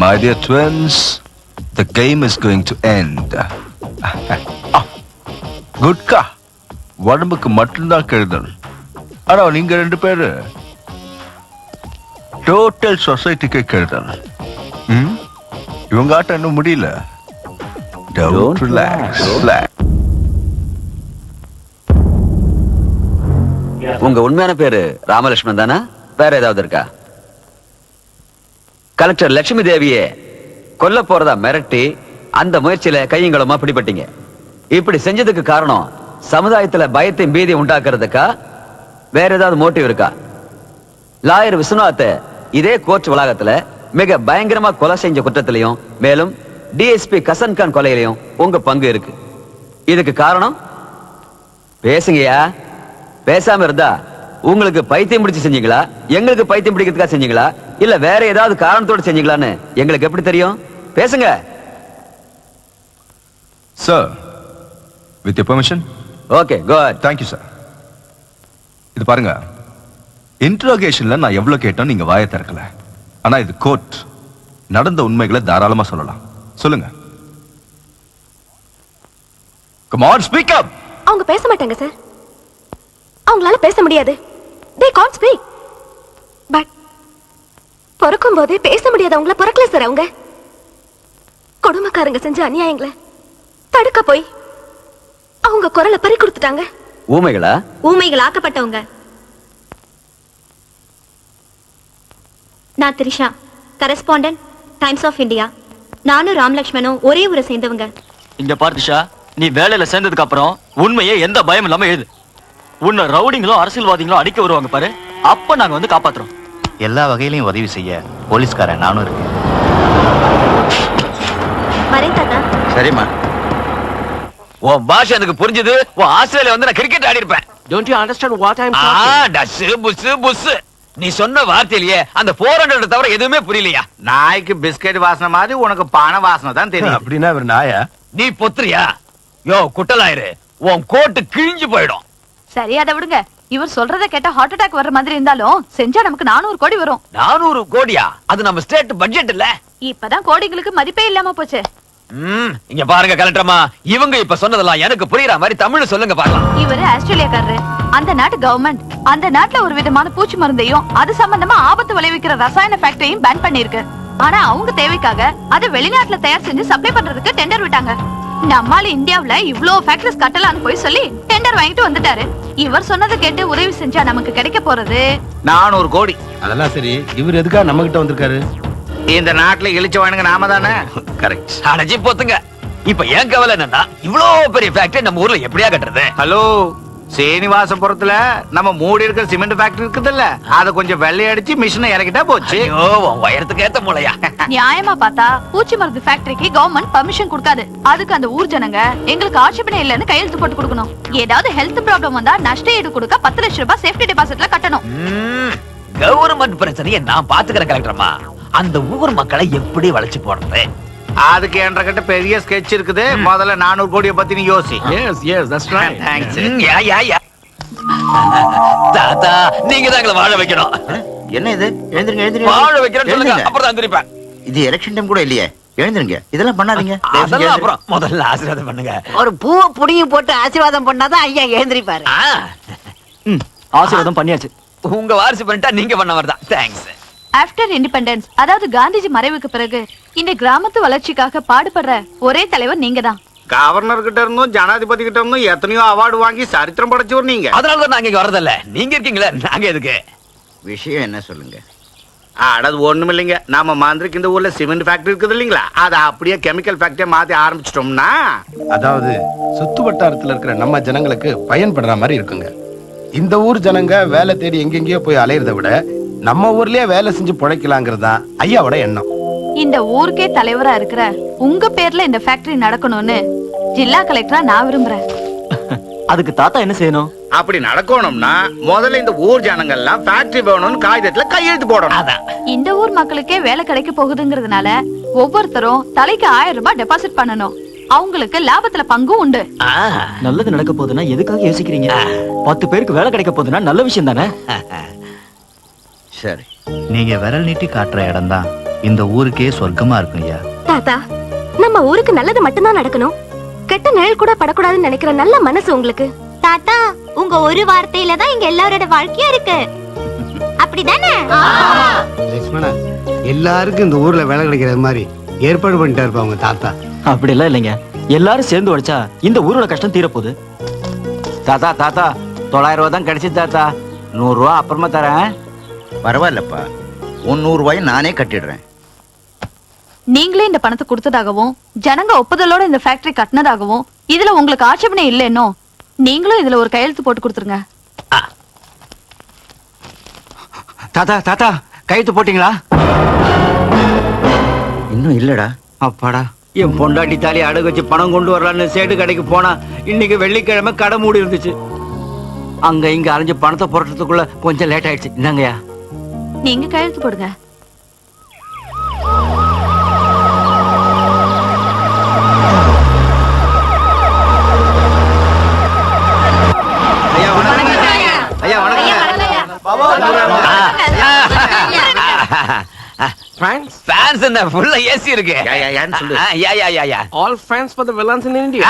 My dear twins, the game is going to end. Gutka உடம்புக்கு மட்டும்தான் கெடுதல். ஆனா நீங்க 2 பேரு டோட்டல் சொசைட்டிக்கே கெடுதல். இவங்க ஆட்டம் இன்னும் முடியல. Don't relax. உங்க உண்மையான பேரு ராமலட்சுமன் தானா? வேற ஏதாவது இருக்கா? கலெக்டர் லட்சுமி தேவியே கொல்ல போறதா மிரட்டி அந்த முயற்சியில கையங்களமா பிடிபட்டீங்க. இப்படி செஞ்சதுக்கு காரணம் சமுதாயத்துல பயத்தையும் பீதியை உண்டாக்குறதுக்கா வேற ஏதாவது மோட்டிவ் இருக்கா? லாயர் விஸ்வநாத் இதே கோர்ட் வளாகத்துல மிக பயங்கரமா கொலை செஞ்ச குற்றத்திலையும் மேலும் டிஎஸ்பி கசன் கான் கொலையிலையும் உங்க பங்கு இருக்கு. இதுக்கு காரணம் பேசுங்கயா. பேசாம இருந்தா உங்களுக்கு பைத்தியம் பிடிச்சு செஞ்சீங்களா, எங்களுக்கு பைத்தியம் பிடிக்கிறதுக்காக செஞ்சீங்களா, இல்ல வேற ஏதாவது காரணத்தோடு செஞ்சீங்களான்னு எங்களுக்கு எப்படி தெரியும்? பேசுங்க. Sir, with your permission. Okay, good. Thank you sir. இது பாருங்க, இன்ட்ரோகேஷன்ல நான் எவ்வளவு கேட்டோம் நீங்க வாயை திறக்கல. ஆனா இது கோர்ட், நடந்த உண்மைகளை தாராளமா சொல்லலாம். சொல்லுங்க. Come on, speak up. அவங்க பேச மாட்டாங்க சார். அவங்களால பேச முடியாது. They can't speak. But பிறக்கும் போதே பேச முடியாதவங்கள பிறக்கல சார். அவங்க கொடுமைக்காரங்க செஞ்ச அநியாயங்களை தடுக்க போய் அவங்க குரலை பறி கொடுத்துட்டாங்க. ஊமைகளா? ஊமைகள் ஆக்கப்பட்டவங்க. நான் Trisha, correspondent, Times of India. நானும் ராமலட்சுமனும் ஒரே ஊரை சேர்ந்தவங்க. இங்க பாரு திஷா, நீ வேலையில சேர்ந்ததுக்கு அப்புறம் உண்மையே எந்த பயம் இல்லாம எழுது. உன்னை ரவுடிங்களும் அரசியல்வாதிகளும் அடிக்க வருவாங்க பாரு, அப்ப நாங்க வந்து காப்பாத்துறோம். எல்லா வகையிலையும் உதவி செய்ய போலீஸ்காரன் நானும் இருக்கேன். வரேன் தாத்தா. சரிம்மா. உன் பாஷை எனக்கு புரிஞ்சது. உன் ஆஸ்திரேலியா வந்து நான் கிரிக்கெட் ஆடி இருப்பேன். Don't you understand what I'm talking? டஸ் புஸ் புஸ். நீ சொன்ன வார்த்தையிலேயே அந்த 400 தவிர எதுவுமே புரியலையா? நாய்க்கு பிஸ்கெட் வாசனை மாதிரி உனக்கு பண வாசனை தான் தெரியும். அப்படின்னா இவர் நாயா? நீ பொத்துறியா? யோ குட்டலாயிரு, உன் கோட்டு கிழிஞ்சு போயிடும். சரி அதை விடுங்க. இவர் சொல்றத கேட்டா ஹார்ட் அட்டாக் வர்ற மாதிரி இருந்தாலும் செஞ்சா நமக்கு 400 கோடி வரும். 400 கோடியா? அது நம்ம ஸ்டேட் பட்ஜெட் இல்ல. இப்பதான் கோடிகளுக்கு மதிப்பே இல்லாம போச்சு. இங்க பாருங்க கலெக்டர்மா, இவங்க இப்ப சொன்னதெல்லாம் எனக்கு புரியுற மாதிரி தமிழ்ல சொல்லுங்க பார்க்கலாம். இவரு ஆஸ்திரேலியாக்காரரு. அந்த நாட்டு கவர்மெண்ட் அந்த நாட்டுல ஒரு விதமான பூச்சி மருந்தையும் அது சம்பந்தமா ஆபத்து விளைவிக்கிற ரசாயன ஃபேக்டரியும் பேன் பண்ணிருக்கு. ஆனா அவங்க தேவைக்காக அதை வெளிநாட்டுல தயார் செஞ்சு சப்ளை பண்றதுக்கு டெண்டர் விட்டாங்க. நம்மால இந்தியாவுல இவ்ளோ ஃபேக்டரிஸ் கட்டலாம்னு போய் சொல்லி டெண்டர் வாங்கிட்டு வந்துட்டாரு. இவர் சொன்னதை கேட்டு உதவி செஞ்சா நமக்கு கிடைக்க போறது 400 கோடி. அதெல்லாம் சரி, இவர் எதுக்காக நம்ம கிட்ட வந்திருக்காரு? இந்த நாட்டுல இழிச்சவனுங்க நாம தானே. கரெக்ட். அடஜி போத்துங்க. இப்ப ஏன் கவலை என்னன்னா, இவ்ளோ பெரிய ஃபேக்டரி நம்ம ஊர்ல எப்படியா கட்டுறது? ஹலோ, சீனிவாசபுரத்துல நம்ம மூடி இருக்கிற சிமெண்ட் ஃபேக்டரி இருக்குதுல்ல, அத கொஞ்சம் வெள்ளை அடிச்சு மிஷினை இறக்கிட்டா போச்சு. ஐயோ, உன் உயரத்துக்கு ஏத்த மூளையா? நியாயமா பார்த்தா பூச்சி மருந்து ஃபேக்டரிக்கு கவர்மெண்ட் பர்மிஷன் கொடுக்காது. அதுக்கு அந்த ஊர் ஜனங்க எங்களுக்கு ஆட்சேபனை இல்லன்னு கையெழுத்து போட்டு கொடுக்கணும். ஏதாவது ஹெல்த் ப்ராப்ளம் வந்தா நஷ்ட ஈடு கொடுக்க 10 லட்சம் ரூபாய் சேஃப்டி டெபாசிட்ல கட்டணும். கவர்மெண்ட் பிரச்சனையை நான் பாத்துக்கிறேன் கலெக்டர்மா. அந்த ஊர் மக்களை எப்படி வளைச்சு போடுறது? அதுக்கு என்ற கிட்ட பெரிய ஸ்கெட்ச் இருக்குது. முதல்ல 400 கோடியை பத்தி நீ யோசி. Yes, that's right. Thanks. தாத்தா, நீங்க தான் எங்களை வாழ வைக்கணும். என்ன இது? எழுந்திருங்க. வாழ வைக்கிறேன்னு சொல்லுங்க, அப்புறம் தான் திருப்பேன். இது எலெக்ஷன் டைம் கூட இல்லையே. எழுந்திருங்க. இதெல்லாம் பண்ணாதீங்க. அதெல்லாம் அப்புறம் முதல்ல ஆசீர்வாதம் பண்ணுங்க. ஒரு பூவை புடிங்கி போட்டு ஆசீர்வாதம் பண்ணாதான் ஐயா எழுந்திருப்பாரு. ஆசீர்வாதம் பண்ணியாச்சு. உங்க வாரிசு பண்ணிட்டா நீங்க பண்ண வரதான். தேங்க்ஸ். ஆஃப்டர் இண்டிபெண்டன்ஸ், அதாவது காந்திஜி மறைவுக்கு பிறகு இந்த கிராமத்து வளர்ச்சிக்காக பாடுபடுற ஒரே தலைவர் நீங்க தான். கவர்னர் கிட்ட இருந்தும் ஜனாதிபதி கிட்ட இருந்தும் எத்தனையோ அவார்டு வாங்கி சரித்திரம் படைச்சவர் நீங்க. அதனாலதான் நாங்க இங்க வரதில்ல. நீங்க இருக்கீங்களே, நாங்க எதுக்கு? விஷயம் என்ன சொல்லுங்க? அது ஒண்ணும் இல்லைங்க. நம்ம மந்திரிக்கு இந்த ஊர்ல சிமெண்ட் ஃபேக்டரி இருக்குது இல்லைங்களா, அதை அப்படியே கெமிக்கல் ஃபேக்டரியா மாத்தி ஆரம்பிச்சிட்டோம்னா, அதாவது சுத்து வட்டாரத்துல இருக்கிற நம்ம ஜனங்களுக்கு பயன்படுற மாதிரி இருக்குங்க. இந்த ஊர் ஜனங்க வேலை தேடி எங்கெங்கயோ போய் அலையறதை விட நம்ம ஊர்லயே வேலை செஞ்சு பிழைக்கலாங்கிறது தான் ஐயாவோட எண்ணம். இந்த ஊருக்கே தலைவரா இருக்கிற உங்க பேர்ல இந்த ஃபேக்டரி நடக்கணும்னு ஜில்லா கலெக்டரா நான் விரும்புறேன். அதுக்கு தாத்தா என்ன செய்யணும்? அப்படி நடக்கணும்னா முதல்ல இந்த ஊர் ஜனங்கள் எல்லாம் ஃபேக்டரி வேணும்னு காகிதத்துல கையெழுத்து போடணும். இந்த ஊர் மக்களுக்கே வேலை கிடைக்க போகுதுங்கிறதுனால ஒவ்வொருத்தரும் தலைக்கு 1000 ரூபாய் டெபாசிட் பண்ணணும். அவங்களுக்கு லாபத்துல பங்கும் உண்டு. நல்லது நடக்க போகுதுன்னா எதுக்காக யோசிக்கிறீங்க? 10 பேருக்கு வேலை கிடைக்க போகுதுன்னா நல்ல விஷயம் தானே. சரி, நீங்க விரல் நீட்டி காட்டுற இடம் தான் இந்த ஊருக்கே சொர்க்கமா இருக்கும் ஐயா. தாத்தா, நம்ம ஊருக்கு நல்லது மட்டும்தான் நடக்கணும், கெட்ட நிழல் கூட படக்கூடாதுன்னு நினைக்கிற நல்ல மனசு உங்களுக்கு. தாத்தா, உங்க ஒரு வார்த்தையில தான் இங்க எல்லாரோட வாழ்க்கையா இருக்கு. அப்ப அப்படிதானே? லட்சுமணா, எல்லாருக்கும் இந்த ஊர்ல வேலை கிடைக்கிற மாதிரி ஏற்பாடு பண்ணிட்டா இருப்பா உங்க தாத்தா. அப்படி எல்லாம் இல்லைங்க, எல்லாரும் சேர்ந்து உழைச்சா இந்த ஊரோட கஷ்டம் தீரப்போகுது. தாத்தா தாத்தா 900 ரூபா தான் கிடைச்சது தாத்தா, 100 ரூபா அப்புறமா தரேன். பரவாயில்லப்பா, 100 ரூபாயை நானே கட்டிடுறேன். நீங்களே இந்த பணத்தை கொடுத்ததாகவும் ஜனங்க ஒப்புதலோட இந்த ஃபேக்டரி கட்டினதாகவும் இதுல உங்களுக்கு ஆட்சேபனை இல்லைன்னோ நீங்களும் இதுல ஒரு கையெழுத்து போட்டு கொடுத்துருங்க. தாத்தா தாத்தா கையெழுத்து போட்டீங்களா? இன்னும் இல்லடா. அப்பாடா, என் பொண்டாட்டி தாலி அடகு வச்சு பணம் கொண்டு வரலான்னு சேட்டு கடைக்கு போனா இன்னைக்கு வெள்ளிக்கிழமை கடை மூடி இருந்துச்சு. அங்க இங்க அலைஞ்சு பணத்தை புரட்டுறதுக்குள்ள கொஞ்சம் லேட் ஆயிடுச்சு. என்னங்கய்யா? நீங்க கையெழுத்து போடுங்க. ஐயா ஃபேன்ஸ் என்ன ஃபுல்லா ஏசி இருக்கு. All fans for the villains in India.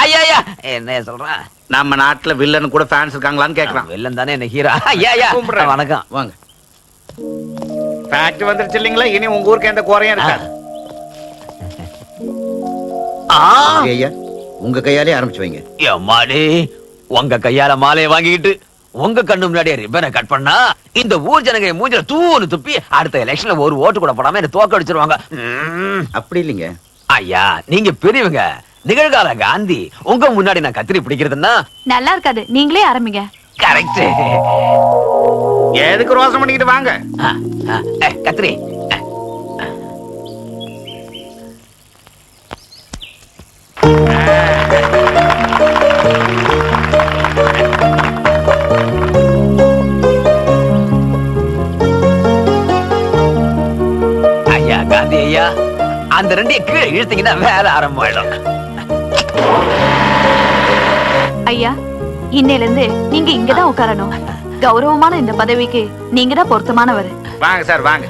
என்ன சொல்றா? நம்ம நாட்டுல வில்லன் கூட ஃபேன்ஸ் இருக்காங்களான்னு கேக்குறான். வில்லன் தானே என்ன ஹீரோ. வணக்கம். வாங்க. ஃபேக்டரி வந்துருச்சு இல்லீங்களா? இனி உங்க ஊருக்கு எந்த குறையும் இருக்காது. ஐயா, உங்க கையாலே ஆரம்பிச்சு வைங்க. எம்மாடி, உங்க கையால மாலையை வாங்கிக்கிட்டு உங்க கண்ணு முன்னாடியே ரிப்பனை கட் பண்ணா இந்த ஊர் ஜனங்க மூஞ்சில தூணு துப்பி அடுத்த எலெக்ஷன்ல ஒரு ஓட்டு கூட போடாம என்ன தோக்க அடிச்சிருவாங்க. அப்படி இல்லைங்க ஐயா, நீங்க பெரியவங்க, நிகழ்கால காந்தி. உங்க முன்னாடி நான் கத்திரி பிடிக்கிறதுன்னா நல்லா இருக்காது, நீங்களே ஆரம்பிங்க. கரெக்ட். எதுக்கு ரோசம் பண்ணிக்கிட்டு வாங்க. கத்திரி. ஐயா காந்தி ஐயா, அந்த ரெண்டையும் கீழே இழுத்தீங்கன்னா வேலை ஆரம்பமாயிடும். ஐயா, இன்னையில இருந்து நீங்க இங்கதான் உட்காரணும். கௌரவமான இந்த பதவிக்கு நீங்க தான் பொருத்தமானவர். வாங்க சார், வாங்க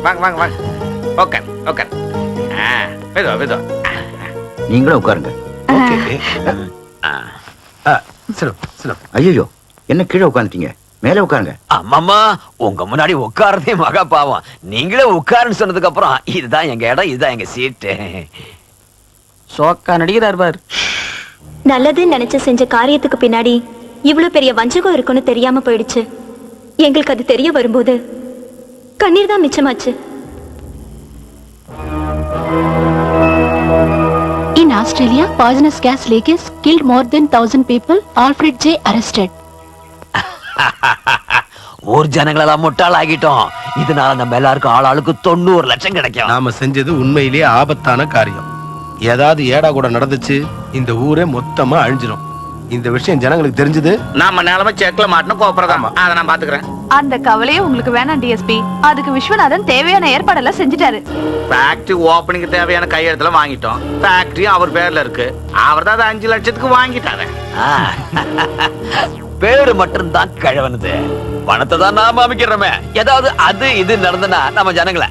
வாங்க வாங்க வாங்க. Okay okay. மெதுவா மெதுவா. நீங்களும் உட்காருங்க. ஐயோ, என்ன கீழே உட்காந்துட்டீங்க? மேல உட்காருங்க. அம்மாமா, உங்க முன்னாடி உட்கார்றதே மகா பாவம். நீங்களே உட்காருன்னு சொன்னதுக்கு அப்புறம் இதுதான் எங்க இடம், இதுதான் எங்க சீட்டு. சோக்கா நடிக்கிறார் பார். நல்லதுன்னு நினைச்சு செஞ்ச காரியத்துக்கு பின்னாடி இவ்வளவு பெரிய வஞ்சகம் இருக்குன்னு தெரியாம போயிடுச்சு. எங்களுக்கு அது தெரிய வரும்போது கண்ணீர் தான் மிச்சமாச்சு. In Australia, poisonous gas leakage killed more than 1,000 people. Alfred J. arrested. ஊர் ஜனங்களெல்லாம் முட்டாள் ஆகிட்டோம். இதனால நம்ம எல்லாருக்கும் ஆளாளுக்கு 90 லட்சம் கிடைக்கும். நாம செஞ்சது உண்மையிலேயே ஆபத்தான காரியம். ஏதாவது ஏடா கூட நடந்துச்சு, இந்த ஊரே மொத்தமா அழிஞ்சிடும். இந்த விஷயம் ஜனங்களுக்கு தெரிஞ்சது, நாம நிலைமை செக்ல மாட்டணும். கோபுரதாமா, அதை நான் பாத்துக்கிறேன். அந்த கவலையே உங்களுக்கு வேணாம் டிஎஸ்பி. அதுக்கு விஸ்வநாதன் தேவையான ஏற்பாடெல்லாம் செஞ்சுட்டாரு. ஃபேக்டரி ஓபனிங் தேவையான கையெழுத்துல வாங்கிட்டோம். ஃபேக்டரி அவர் பேர்ல இருக்கு. அவர் தான் 5 லட்சத்துக்கு வாங்கிட்டாரு. பேரு மட்டும் தான் கழவனுது, பணத்தை தான் நாம அமைக்கிறோமே. ஏதாவது அது இது நடந்தனா நம்ம ஜனங்களை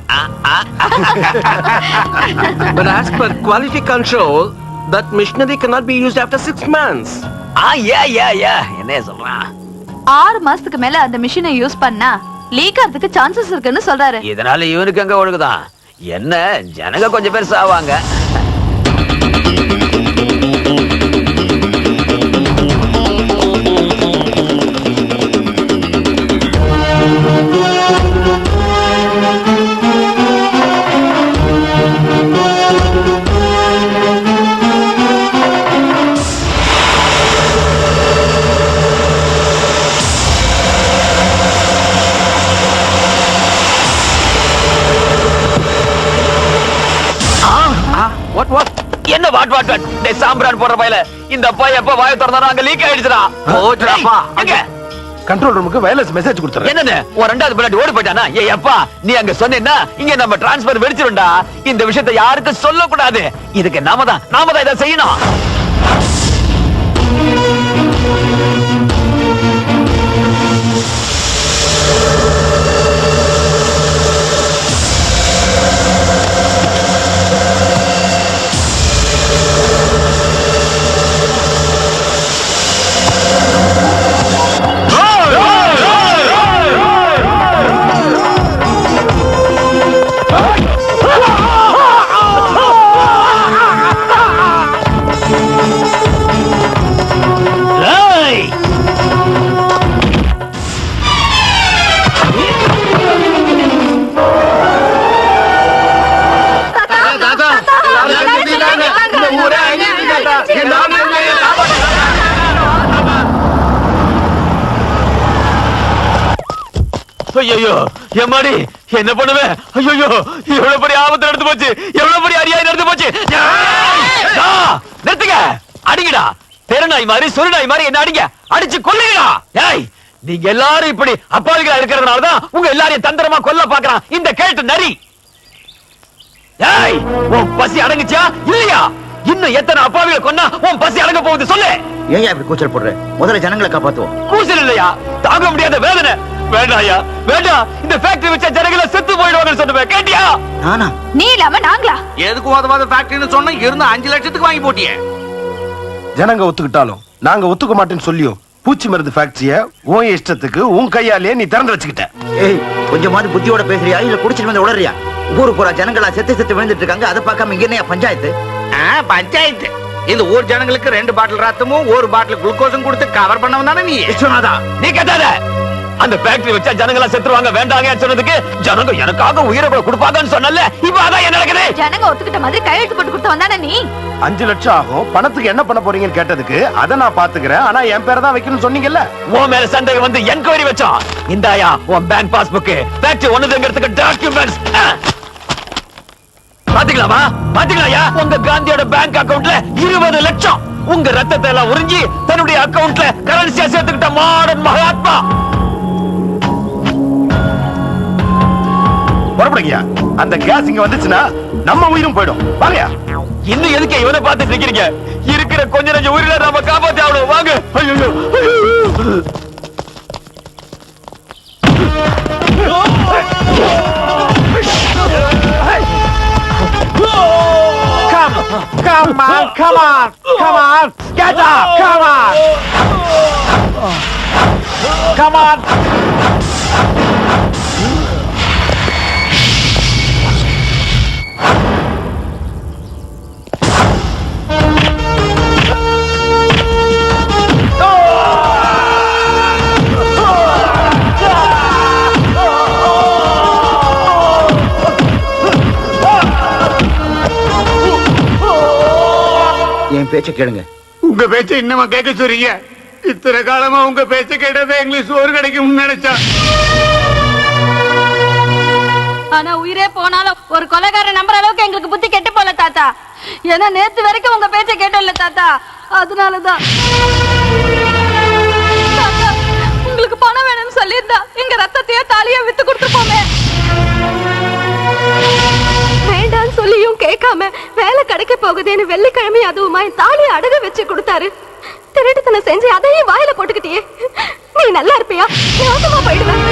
But as per quality control, that machinery cannot be used after 6 months. என்ன சொல்றான்? 6 மாசத்துக்கு மேல அந்த மிஷினை யூஸ் பண்ணா லீக் ஆகிறதுக்கு சான்சஸ் இருக்குன்னு சொல்றாரு. இதனால இவனுக்கு அங்க ஒழுகுதான். என்ன ஜனங்க கொஞ்சம் பேர் சாவாங்க. என்ன வாட் வாட் வாட் டே சாம்பிரான் போற பையல, இந்த பைய எப்ப வாயை திறந்தானோ அங்க லீக் ஆயிடுச்சுடா. ஓஜ்ராப்பா, அங்க கண்ட்ரோல் ரூமுக்கு வயர்லெஸ் மெசேஜ் கொடுத்துறேன். என்னன்னு ஒரு ரெண்டாவது பின்னாடி ஓடி போயிட்டானா? ஏய் அப்பா, நீ அங்க சொன்னேன்னா இங்க நம்ம டிரான்ஸ்பர் வெடிச்சிரும்டா. இந்த விஷயத்தை யாருக்கும் சொல்ல கூடாது. இதுக்கு நாம தான் இதை செய்யணும். ஐயோ எம்மாடி என்ன பண்ணுவேன்? ஐயோ எவ்வளவு பெரிய ஆபத்து நடந்து போச்சு, எவ்வளவு பெரிய அநியாயம் நடந்து போச்சு. நிறுத்துங்க, அடிங்கடா. தெருநாய் மாதிரி சொருநாய் மாதிரி என்ன அடிங்க, அடிச்சு கொல்லுங்கடா. ஏய், நீங்க எல்லாரும் இப்படி அப்பாவிகளா இருக்கிறதுனாலதான் உங்க எல்லாரையும் தந்திரமா கொல்ல பாக்குறான் இந்த கேட்டு நரி. ஏய், உன் பசி அடங்குச்சா இல்லையா? இன்னும் எத்தனை அப்பாவிகளை கொன்னா உன் பசி அடங்க போகுது சொல்லு. ஏன் இப்படி கூச்சல் போடுற? முதல்ல ஜனங்களை காப்பாத்துவோம். கூச்சல் இல்லையா, தாங்க முடியாத வேதனை. வேண்டாயா, வேண்டாம். இந்த ஃபேக்டரி வச்ச ஜனங்களை செத்து போயிடுவாங்கன்னு சொன்னேன், கேட்டியா? நானா? நீ இல்லாம நாங்களா? எதுக்கு உதவாத ஃபேக்டரின்னு சொன்னா இருந்த 5 லட்சத்துக்கு வாங்கி போட்டியே. ஜனங்க ஒத்துக்கிட்டாலும் நாங்க ஒத்துக்க மாட்டேன்னு சொல்லியும் பூச்சி மருந்து ஃபேக்டரிய உன் இஷ்டத்துக்கு உன் கையாலே நீ திறந்து வச்சுக்கிட்ட. ஏய், கொஞ்சமாவது புத்தியோட பேசுறியா இல்ல குடிச்சிட்டு வந்து உளறியா? ஊரு பூரா ஜனங்களா செத்து செத்து விழுந்துட்டு இருக்காங்க, அதை பார்க்காம இங்க என்ன பஞ்சாயத்து? பஞ்சாயத்து இந்த ஊர் ஜனங்களுக்கு 2 பாட்டில் ரத்தமும் 1 பாட்டில் குளுக்கோஸும் கொடுத்து கவர் பண்ணவன் தானே நீ. விஸ்வநாதா, நீ கேட்டாத. அந்த ஃபேக்டரி வச்சா ஜனங்களா செத்துருவாங்க வேண்டாங்க சொன்னதுக்கு ஜனங்க எனக்காக உயிரை கூட கொடுப்பாங்கன்னு சொன்னல. இப்ப அதான் என்ன நடக்குது? ஜனங்க ஒத்துக்கிட்ட மாதிரி கையெழுத்து போட்டு கொடுத்த வந்தானே நீ. 5 லட்சம் ஆகும், பணத்துக்கு என்ன பண்ண போறீங்கன்னு கேட்டதுக்கு அதை நான் பாத்துக்கிறேன், ஆனா என் பேரை தான் வைக்கணும்னு சொன்னீங்கல்ல. உன் மேல சந்தேகம் வந்து என்கொயரி வச்சோம். இந்தாயா உன் பேங்க் பாஸ்புக், ஃபேக்டரி ஒண்ணுங்கிறதுக்கு டாக்குமெண்ட்ஸ். பாத்தீங்களாமா, பாத்தீங்களாயா? உங்க காந்தியோட பேங்க் அக்கவுண்ட்ல 20 லட்சம் உங்க ரத்தத்தை எல்லாம் உறிஞ்சி தன்னுடைய அக்கவுண்ட்ல கரன்சியா சேர்த்துக்கிட்ட மாடர்ன் மகாத்மா. புறப்படுங்கயா, அந்த கேஸ் இங்க வந்துச்சுன்னா நம்ம உயிரும் போயிடும். வாங்கயா. இன்னும் எதுக்கு இவனை பார்த்து நிக்கிறீங்க? இருக்கிற கொஞ்ச நஞ்ச உயிரில நாம காப்பாத்தி ஆகணும். வாங்க. ஐயோ, Come on, come on, come on, get up, come on, come on. என் பேச்ச கேளுங்க. உங்க பேச்ச இன்னமா கேட்க சொல்றீங்க? இத்தனை காலமா உங்க பேச்ச கேட்டதே எங்களுக்கு சோறு கிடைக்கும் நினைச்சா. ஆனா உயிரே போனாலும் ஒரு கொலைகாரன் நம்புற அளவுக்கு எங்களுக்கு புத்தி கெட்டு போல தாத்தா. ஏன்னா நேத்து வரைக்கும் உங்க பேச்ச கேட்டோம்ல தாத்தா, அதனாலதான். தாத்தா, உங்களுக்கு பணம் வேணும்னு சொல்லியிருந்தா எங்க ரத்தத்தையே தாலியா வித்து கொடுத்துருப்போமே. வேண்டான்னு சொல்லியும் கேட்காம வேலை கிடைக்க போகுதுன்னு வெள்ளிக்கிழமை அதுவுமா தாலியை அடகு வச்சு கொடுத்தாரு. திருட்டுத்தனை செஞ்சு அதையும் வாயில போட்டுக்கிட்டியே. நீ நல்லா இருப்பியா? நாசமா போயிடுவேன்.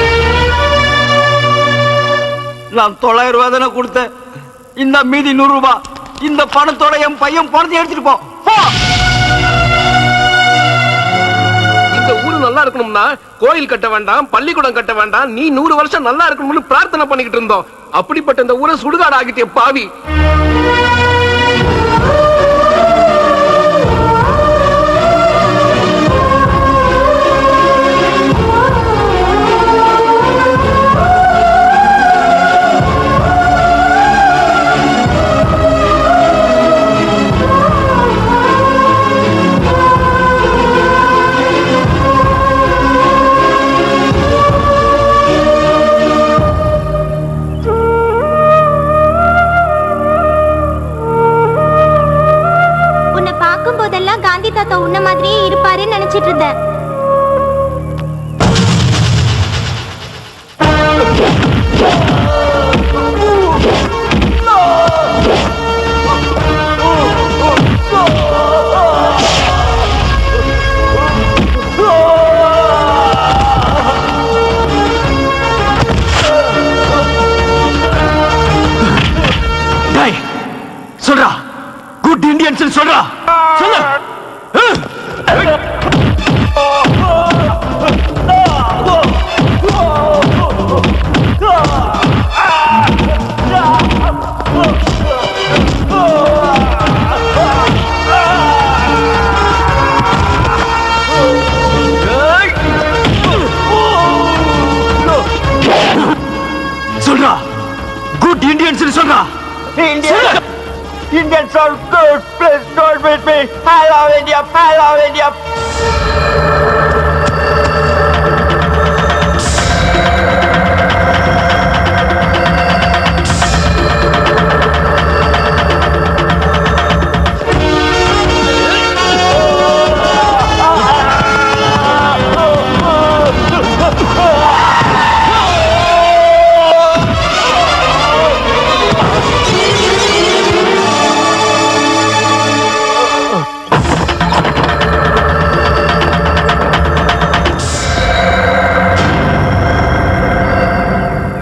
நான் 900 ரூபாய் தானே கொடுத்தேன். இந்த மீதி 100 ரூபாய். இந்த பணத்தோட என் பையன் பணத்தை எடுத்துட்டு போ. இந்த ஊரு நல்லா இருக்கணும்னா கோயில் கட்ட வேண்டாம், பள்ளிக்கூடம் கட்ட வேண்டாம், நீ 100 வருஷம் நல்லா இருக்கணும்னு பிரார்த்தனை பண்ணிக்கிட்டு இருந்தோம். அப்படிப்பட்ட இந்த ஊரை சுடுகாடு ஆகிட்டே பாவி. காந்தி தாத்தா உன்ன மாதிரியே இருப்பாருன்னு நினைச்சிட்டு இருந்தேன். சொல்றா, குட் இந்தியன்ஸ் சொல்றா, சொல்லு. சொல்றா, குட் இந்தியன்ஸ் சொல்றா. Indians are good, please don't beat me. I love India, I love India.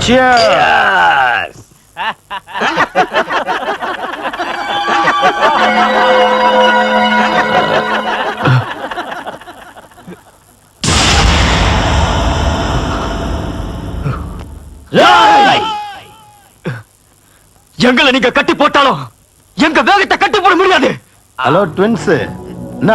Cheers. எங்களை நீங்க கட்டி போட்டாலும் எங்க வேகத்தை கட்டி போட முடியாது. ஹலோ ட்வின்ஸ், என்ன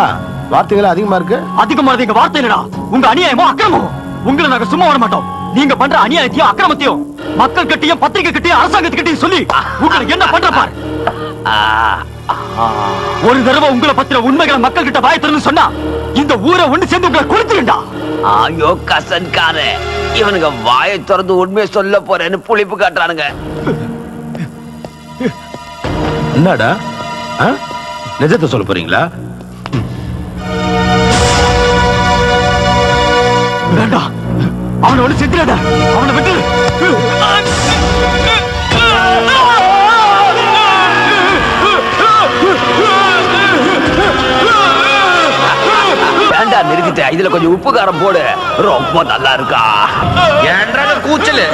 வார்த்தைகள் அதிகமா இருக்கு? அதிகமானது எங்க வார்த்தை இல்லடா, உங்க அநியாயமோ அக்கிரமோ. உங்களை நாங்க சும்மா விட மாட்டோம். நீங்க பண்ற அநியாயத்தையும் அக்கிரமத்தையும் மக்கள் கிட்டையும் பத்திரிகை கிட்டையும் அரசாங்கத்துக்கிட்டையும் சொல்லி உங்களுக்கு என்ன பண்ற பாரு. ஒரு தடவை உங்களை பத்திர உண்மைகளை மக்கள் கிட்ட வாய திறந்து சொன்னா இந்த ஊரை ஒண்ணு சேர்ந்து உங்களை கொடுத்துருண்டா. ஐயோ கசன்காரே, இவனுங்க வாயை திறந்து உண்மையை சொல்ல போறேன்னு புளிப்பு காட்டுறானுங்க. என்னடா நிஜத்தை சொல்ல போறீங்களா? வேண்டாம், அவனை ஒண்ணு செத்துறாத, அவனை விட்டு. வேண்டா, நிறுத்திட்ட. இதுல கொஞ்சம் உப்பு காரம் போடு, ரொம்ப நல்லா இருக்கா. ஏன்றாங்க கூச்சலு?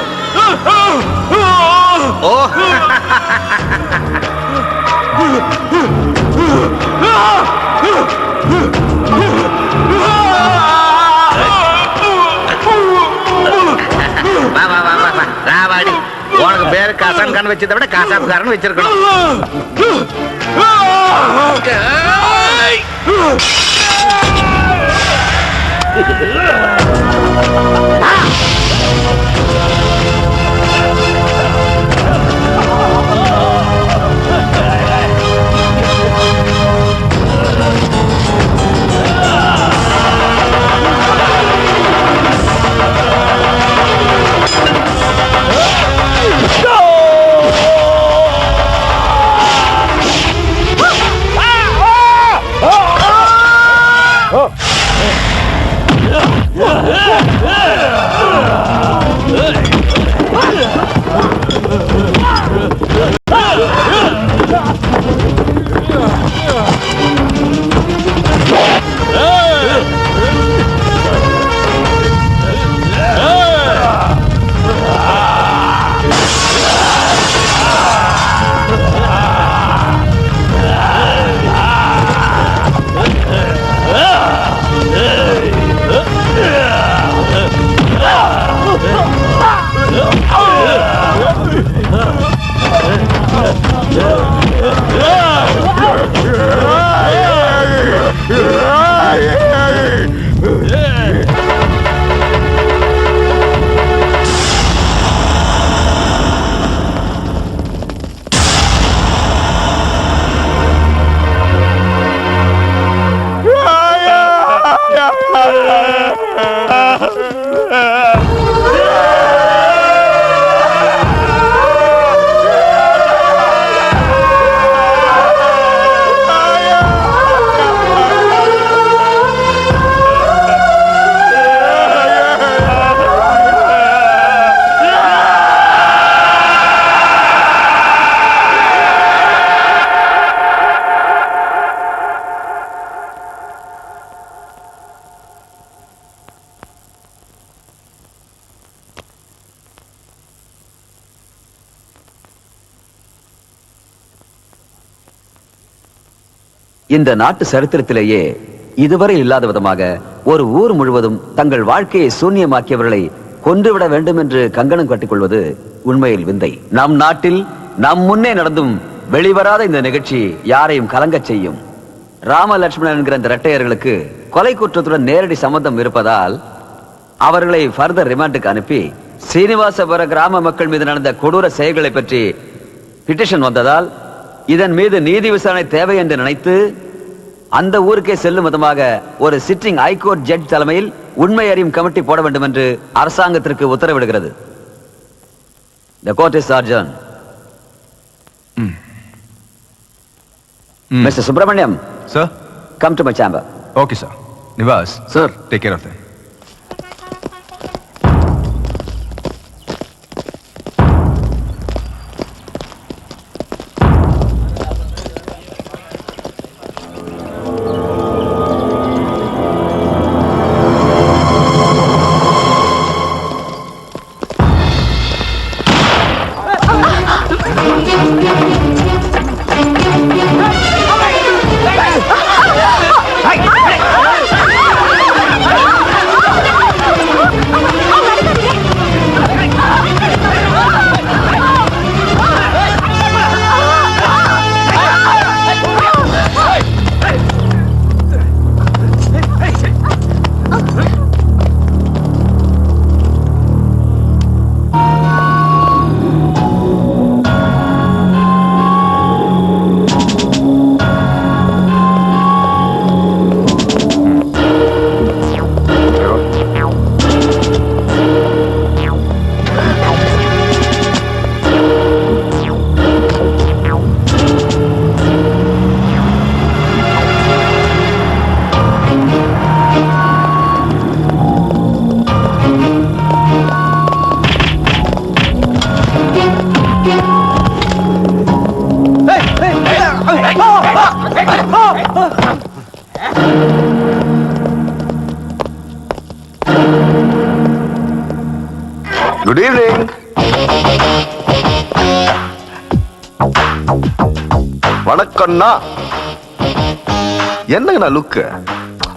ஓ ராவாடி, உனக்கு பேரு கசான்கான் வச்சதை விட காசாப்காரன் வச்சிருக்கணும். இந்த நாட்டு சரித்திரத்திலேயே இதுவரை இல்லாத விதமாக ஒரு ஊர் முழுவதும் தங்கள் வாழ்க்கையை சூன்யமாக்கியவர்களை கொன்றுவிட வேண்டும் என்று கங்கணம் கட்டிக்கொள்வது உண்மையில் விந்தை. நம் நாட்டில் நம் முன்னே நடந்தும் வெளிவராத இந்த நிகழ்ச்சி யாரையும் கலங்கச் செய்யும். ராம லட்சுமணன் என்கிற இந்த இரட்டையர்களுக்கு கொலை குற்றத்துடன் நேரடி சம்பந்தம் இருப்பதால் அவர்களை ஃபர்தர் ரிமாண்டுக்கு அனுப்பி சீனிவாசபுர கிராம மக்கள் மீது நடந்த கொடூர செயல்களை பற்றி பிட்டிஷன் வந்ததால் இதன் மீது நீதி விசாரணை தேவை என்று நினைத்து அந்த ஊருக்கே செல்லும் விதமாக ஒரு சிட்டிங் ஹைகோர்ட் ஜட்ஜ் தலைமையில் உண்மை அறியும் கமிட்டி போட வேண்டும் என்று அரசாங்கத்திற்கு உத்தரவிடுகிறது. The court is adjourned. Mr. Subramaniam, sir, come to my chamber. Okay, sir. Nivas, sir, take care of them. Good evening. வணக்கம்ண்ணா. என்னங்கண்ணா லுக்கு?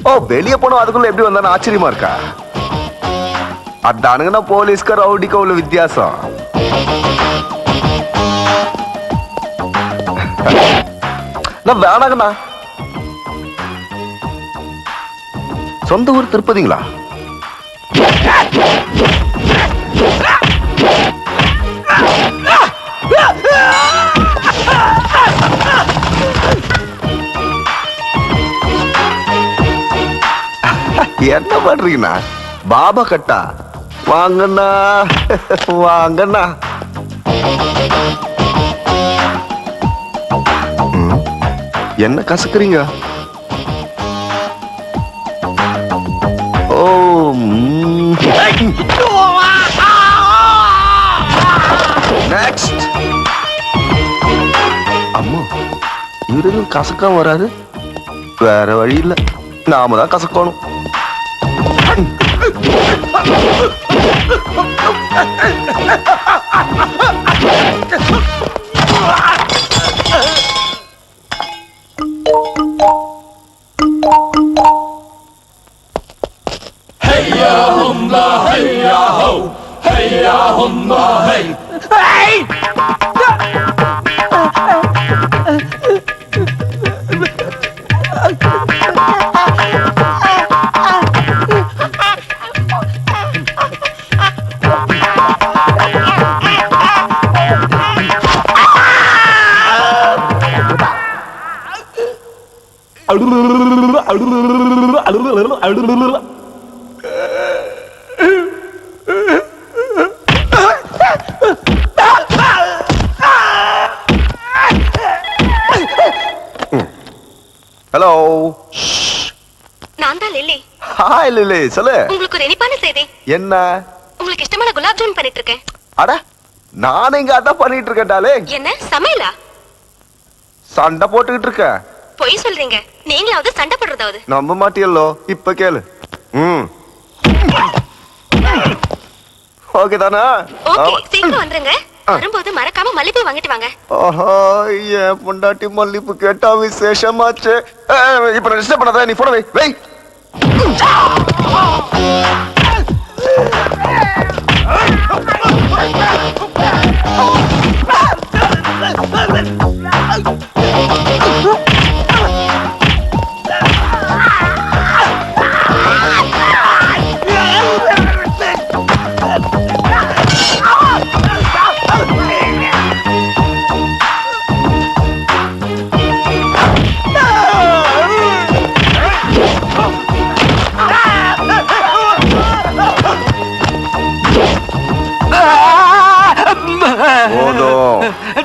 ஓ, வெளியே போனோம் அதுக்குள்ள எப்படி வந்தானு ஆச்சரியமா இருக்கா? அதானுங்கண்ணா போலீஸ்க்கு ரவுடிக்கு உள்ள வித்தியாசம். நான் வேணாங்கண்ணா. சொந்த ஊர் திருப்பதிங்களா? என்ன பண்றீங்கண்ணா? பாபா கட்டா வாங்கண்ணா, வாங்கண்ணா. என்ன கசக்குறீங்க? ஓ, நெக்ஸ்ட். அம்மா, இவரு கசக்காம வராது. வேற வழி இல்ல, நாம தான் கசக்கணும். ஹலோ, நான் தான் லில்லி. ஹாய் லில்லி, சொல்லு. உங்களுக்கு ஒரு இனிப்பான செய்தி. என்ன? உங்களுக்கு இஷ்டமான குலாப் ஜாமுன் பண்ணிட்டு இருக்கேன். அட, நான் இங்க அதான் பண்ணிட்டு இருக்கேன்டாலே. என்ன சமையலா? சண்டை போட்டுக்கிட்டு இருக்க. பொய் சொல்றீங்க. நீங்களாவது சண்டை போடுறதாவது. நம்ப மாட்டியல்லோ, இப்ப கேளு. ஓகே தானா? ஓகே, சீக்கிரம் வந்துருங்க. வரும்போது மறக்காம மல்லிப்பூ வாங்கிட்டு வாங்க. ஆஹா, என் பொண்டாட்டி மல்லிப்பூ கேட்டா விசேஷமாச்சு. இப்ப நான் டிஸ்டர்ப் பண்ணாத, நீ போன வை.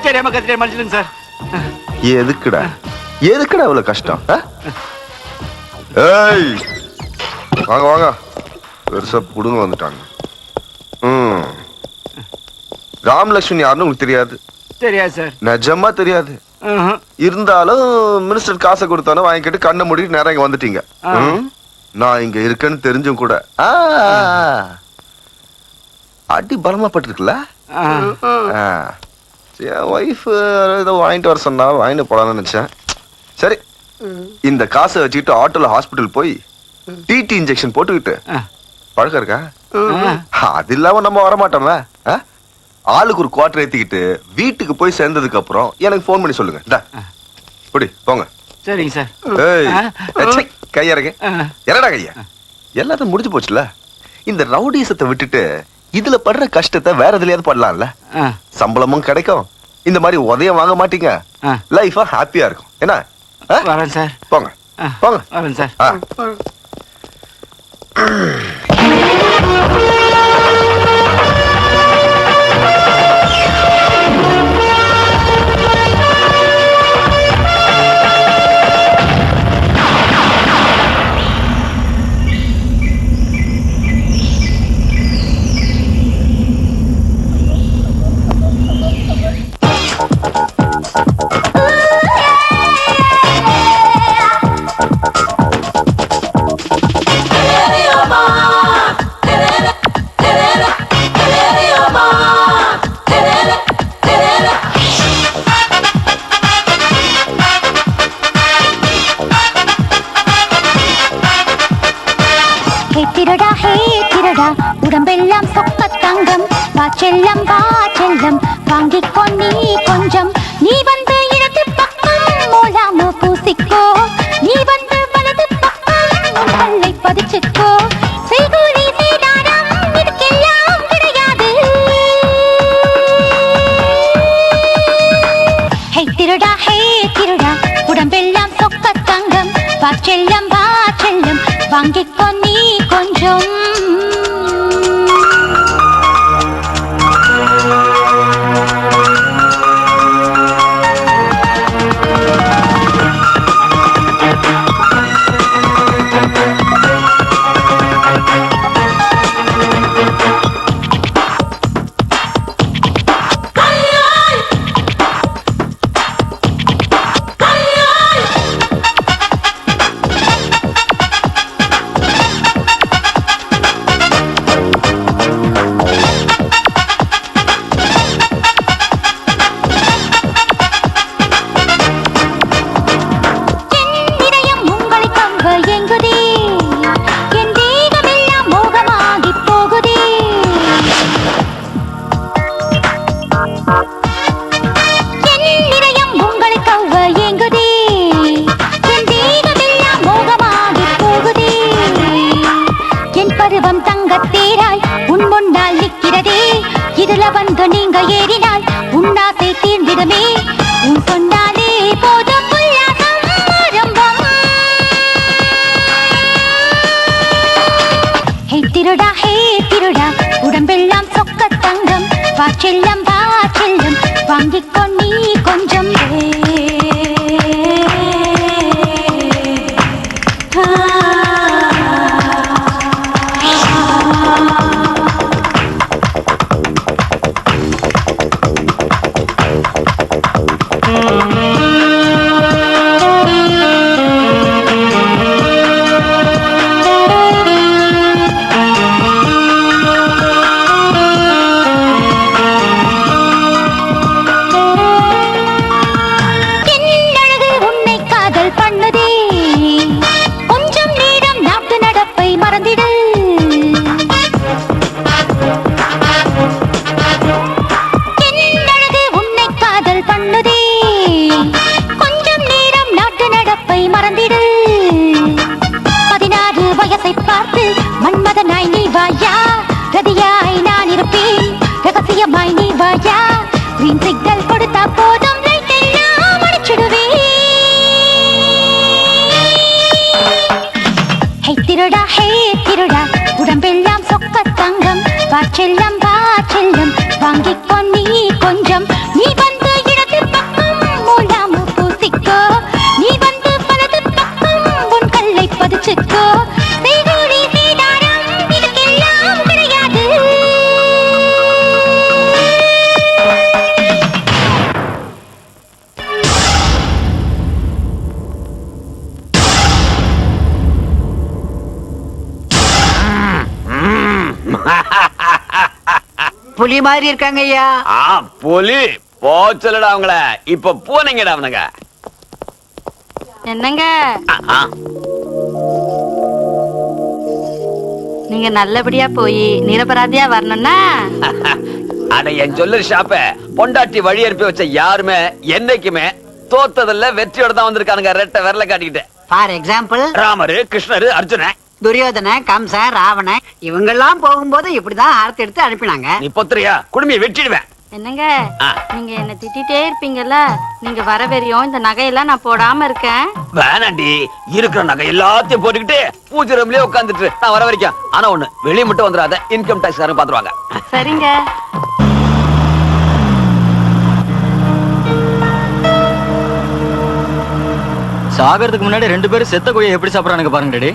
தெரியாம கத்திரியா மன்னிச்சிடுங்க சார். எதுக்குடா இவ்வளவு கஷ்டம்? ஏய், வாங்க வாங்க, பெருசா புடுங்க வந்துட்டாங்க. ராமலட்சுமி யாருன்னு உங்களுக்கு தெரியாது? தெரியாது சார். நிஜமா தெரியாது. இருந்தாலும் மினிஸ்டர் காசை கொடுத்தானே வாங்கிக்கிட்டு கண்ணை மூடிட்டு நேரம் இங்க வந்துட்டீங்க. நான் இங்க இருக்கேன்னு தெரிஞ்சும் கூட அடி பலமா பட்டிருக்குல்ல. என் ஒய்ஃப் ஏதோ வாங்கிட்டு வர சொன்னா வாங்கிட்டு போலான்னு நினைச்சேன். சரி, இந்த காசை வச்சுக்கிட்டு ஆட்டோல ஹாஸ்பிட்டல் போய் டிடி இன்ஜெக்ஷன் போட்டுக்கிட்டு பழக்கம் இருக்கா? அது இல்லாம நம்ம வரமாட்டோமே. ஆளுக்கு ஒரு குவார்டர் ஏத்திக்கிட்டு வீட்டுக்கு போய் சேர்ந்ததுக்கு அப்புறம் எனக்கு போன் பண்ணி சொல்லுங்க. புடி போங்க. சரிங்க சார். ஏய், கையறங்க. என்னடா கையா? எல்லாத்தையும் முடிஞ்சு போச்சுல. இந்த ரவுடிசத்தை விட்டுட்டு இதுல படுற கஷ்டத்தை வேற எதுலயாவது படலாம்ல. சம்பளமும் கிடைக்கும், இந்த மாதிரி உதயம் வாங்க மாட்டீங்க, லைஃபா ஹாப்பியா இருக்கும். என்ன? வரேன் சார். போங்க போங்க. வரேன் சார். செல்லம் வா செல்லம் வாங்கிக்கோ நீ கொஞ்சம் நீ வந்து இடது பக்கம் மூலாம பூசிக்கோ நீ வந்து வலது பக்கம் பல்லை பதிச்சுக்கோ செய்கூலி சேதாரம் இதுக்கெல்லாம் கிடையாது ஹே திருடா உடம்பெல்லாம் சொக்க தங்கம் வா செல்லம் வாங்கிக்கோ நீ கொஞ்சம் இதுல வந்து நீங்க ஏறினால் உன்னாசை தீர்ந்திடுமே உன் சொன்னாலே போதும் உல்லாசம் ஆரம்பம் ஹே திருடா உடம்பெல்லாம் சொக்க தங்கம் வா செல்லம் வாங்கிக்கோ நீ கொஞ்சம் மன்மதனாய் நீ வாயா ரதியாய் நான் இருப்பேன் ரகசியமாய் நீ வாயா கிரீன் சிக்னல் கொடுத்தா போதும் லைட் எல்லாம் அடிச்சிடுவேன் ஹே திருடா உடம்பெல்லாம் சொக்க தங்கம் வா செல்லம் வாங்கிக்கோ நீ கொஞ்சம் நீ வந்து இடது பக்கம் மூலாம பூசிக்கோ நீ வந்து வலது பக்கம் உன் கல்லை பதிச்சுக்கோ புலி மாதிரி இருக்காங்க ஐயா. புலி போச்சலடா அவங்கள. இப்ப பூனைங்கடா அவனுங்க. என்னங்க நீங்க நல்லபடியா போய் நிரபராதியா வரணும்னா அட என் சொல்லு ஷாப்ப பொண்டாட்டி வழி அனுப்பி வச்ச யாருமே என்னைக்குமே தோத்ததில்ல வெற்றியோட தான் வந்திருக்கானுங்க. ரெட்டை விரல காட்டிக்கிட்டு. ஃபார் எக்ஸாம்பிள் ராமரு, கிருஷ்ணரு, அர்ஜுன, துரியோதன, கம்ச, ராவண இவங்கெல்லாம் போகும்போது இப்படிதான் ஆரத்தி எடுத்து அனுப்பினாங்க. நீ பொத்துறியா குடுமையை வெட்டிடுவேன். என்னங்க நீங்க என்ன திட்டிட்டே இருப்பீங்கல்ல, நீங்க வர வரையும் இந்த நகையெல்லாம் நான் போடாம இருக்கேன். வேணாண்டி, இருக்கிற நகை எல்லாத்தையும் போட்டுக்கிட்டு பூஜை ரூம்லயே உட்காந்துட்டு நான் வர வரைக்கும். ஆனா ஒண்ணு, வெளியே மட்டும் வந்துடாத, இன்கம் டாக்ஸ் காரங்க பாத்துருவாங்க. சரிங்க. சாகறதுக்கு முன்னாடி ரெண்டு பேரும் செத்த கோழியை எப்படி சாப்பிடறானுங்க பாருங்க டாடி.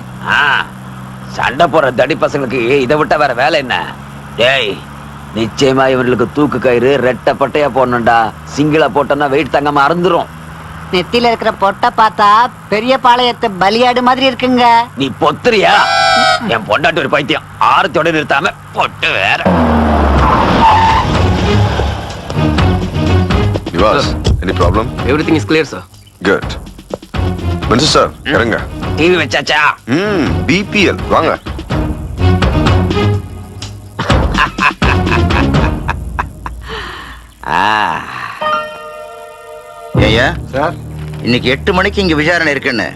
சண்டை போற தடி பசங்களுக்கு இதை விட்டா வேற வேலை என்ன? டேய், நிச்சயமா இவர்களுக்கு தூக்கு கயிறு ரெட்டை பட்டையா போடணும்டா. சிங்கிளா போட்டோம்னா வெயிட் தங்காம அறந்துரும். நெத்தில இருக்கிற பொட்டை பார்த்தா பெரிய பாளையத்தை பலியாடு மாதிரி இருக்குங்க. நீ பொத்துறியா? என் பொண்டாட்டி ஒரு பைத்தியம். ஆரத்தோட நிறுத்தாம பொட்டு வேற. Nivas, any problem? Everything is clear, sir. Good. Minister sir, இறங்க. டிவி வச்சாச்சா? BPL வாங்க. ஏய்யா சார், இன்னைக்கு 8 மணிக்கு இங்க விசாரணை இருக்குன்னு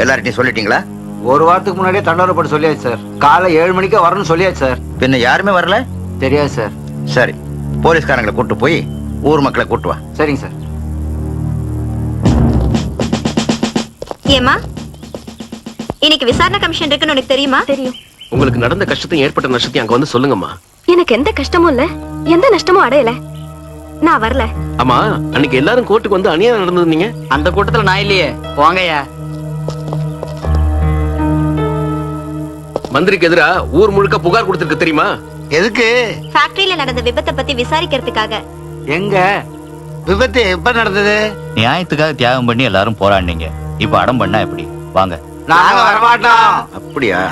எல்லார்ட்டையும் சொல்லிட்டீங்களா? ஒரு வாரத்துக்கு முன்னாடியே தண்டோரப்பட்டு சொல்லியாச்சு சார். காலை 7 மணிக்கு வரணும்னு சொல்லியாச்சு சார். பின்ன யாருமே வரல? தெரியாது சார். சரி, போலீஸ்காரங்களை கூட்டு போய் ஊர் மக்களை கூட்டு வா. சரிங்க சார். ஏமா, இன்னைக்கு விசாரணை கமிஷன் இருக்குன்னு உனக்கு தெரியுமா? தெரியும். உங்களுக்கு நடந்த கஷ்டத்தையும் ஏற்பட்ட நஷ்டத்தையும் அங்க வந்து சொல்லுங்கம்மா. எனக்கு எந்த கஷ்டமும் இல்ல, எந்த நஷ்டமும் அடையல. நான் வரல. ஆமா, அன்னைக்கு எல்லாரும் கோர்ட்டுக்கு வந்து அநியாயம் நடந்தது. அந்த கூட்டத்துல நான் இல்லையே, போங்கய்யா. மந்திரிக்கு எதிரா ஊர் முழுக்க புகார் கொடுத்திருக்கு தெரியுமா? எதுக்கு? ஃபேக்டரியில நடந்த விபத்தை பத்தி விசாரிக்கிறதுக்காக. எங்க விபத்து எப்ப நடந்தது? நியாயத்துக்காக தியாகம் பண்ணி எல்லாரும் போராடினீங்க. இப்ப அடம் பண்ணா எப்படி? வாங்க. நாங்க வரமாட்டோம். அப்படியா?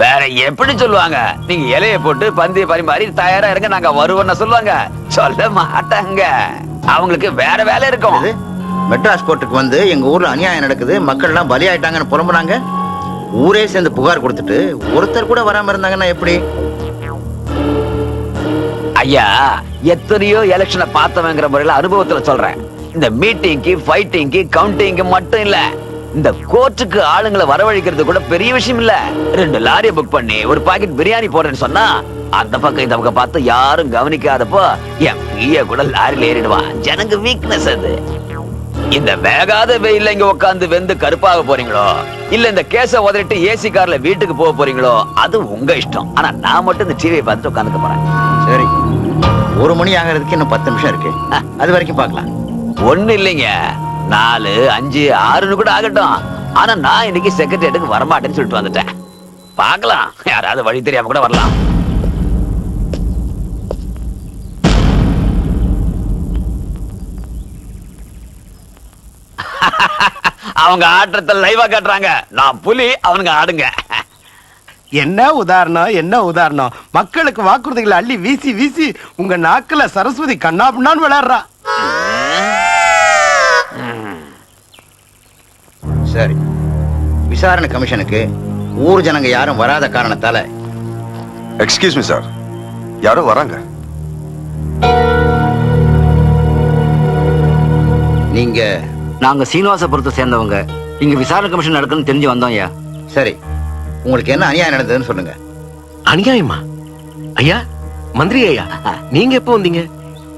வேற எப்படி சொல்லுவாங்க? நீங்க இலைய போட்டு பந்திய பரிமாறி தயாரா இருங்க, நாங்க வருவோம்னு சொல்லுவாங்க. சொல்ல மாட்டாங்க, அவங்களுக்கு வேற வேலை இருக்கும். மெட்ராஸ் கோர்ட்டுக்கு வந்து எங்க ஊர்ல அநியாயம் நடக்குது, மக்கள் எல்லாம் பலி ஆயிட்டாங்கன்னு புலம்புறாங்க. ஊரே சேர்ந்து புகார் கொடுத்துட்டு ஒருத்தர் கூட வராம இருந்தாங்கன்னா எப்படி? ஐயா, எத்தனையோ எலெக்ஷனை பார்த்தவங்கிற முறையில அனுபவத்துல சொல்றேன். இந்த மீட்டிங்க்கு ஃபைட்டிங்க்கு கவுண்டிங்க்கு மட்டும் இல்ல, இந்த கோர்ட்டுக்கு ஆளுங்களை வரவழைக்கிறது கூட பெரிய விஷயம் இல்ல. 2 லாரியை புக் பண்ணி ஒரு பாக்கெட் பிரியாணி போடுறேன்னு சொன்னா அந்த பக்கம் இந்த பக்கம் பார்த்து யாரும் கவனிக்காதப்போ என் பிய கூட லாரியில ஏறிடுவான். ஜனங்க வீக்னஸ் அது. இந்த வேகாத வெயில்ல இங்க உட்காந்து வெந்து கருப்பாக போறீங்களோ, இல்ல இந்த கேஸ உதறிட்டு ஏசி கார்ல வீட்டுக்கு போக போறீங்களோ, அது உங்க இஷ்டம். ஆனா நான் மட்டும் இந்த டிவியை பார்த்துட்டு உட்காந்துக்க போறேன். சரி, 1 மணி ஆகிறதுக்கு இன்னும் 10 நிமிஷம் இருக்கு. அது வரைக்கும் பார்க்கலாம். ஒண்ணு இல்லைங்க, 4, 5, 6 கூட ஆகட்டும். ஆனா நான் இன்னைக்கு செக்ரட்டரியேட்டுக்கு வரமாட்டேன்னு சொல்லிட்டு வந்துட்டேன். பார்க்கலாம், யாராவது வழி தெரியாம கூட வரலாம். அவங்க ஆட்டத்தை லைவா காட்டுறாங்க. நான் புலி, அவனுங்க ஆடுங்க. என்ன உதாரணம், என்ன உதாரணம்? மக்களுக்கு வாக்குறுதிகளை அள்ளி வீசி வீசி உங்க நாக்குல சரஸ்வதி கண்ணாப்புண்ணான்னு விளையாடுறா. சரி, விசாரணை கமிஷனுக்கு ஊர் ஜனங்க யாரும் வராத காரணத்தால. எக்ஸ்கியூஸ் மீ சார், யாரோ வராங்க. நீங்க? நாங்க சீனிவாசபுரத்தை சேர்ந்தவங்க. இங்க விசாரணை கமிஷன் நடக்குன்னு தெரிஞ்சு வந்தோம் ஐயா. சரி, உங்களுக்கு என்ன அநியாயம் நடந்ததுன்னு சொல்லுங்க. அநியாயமா? ஐயா, மந்திரி ஐயா, நீங்க எப்போ வந்தீங்க?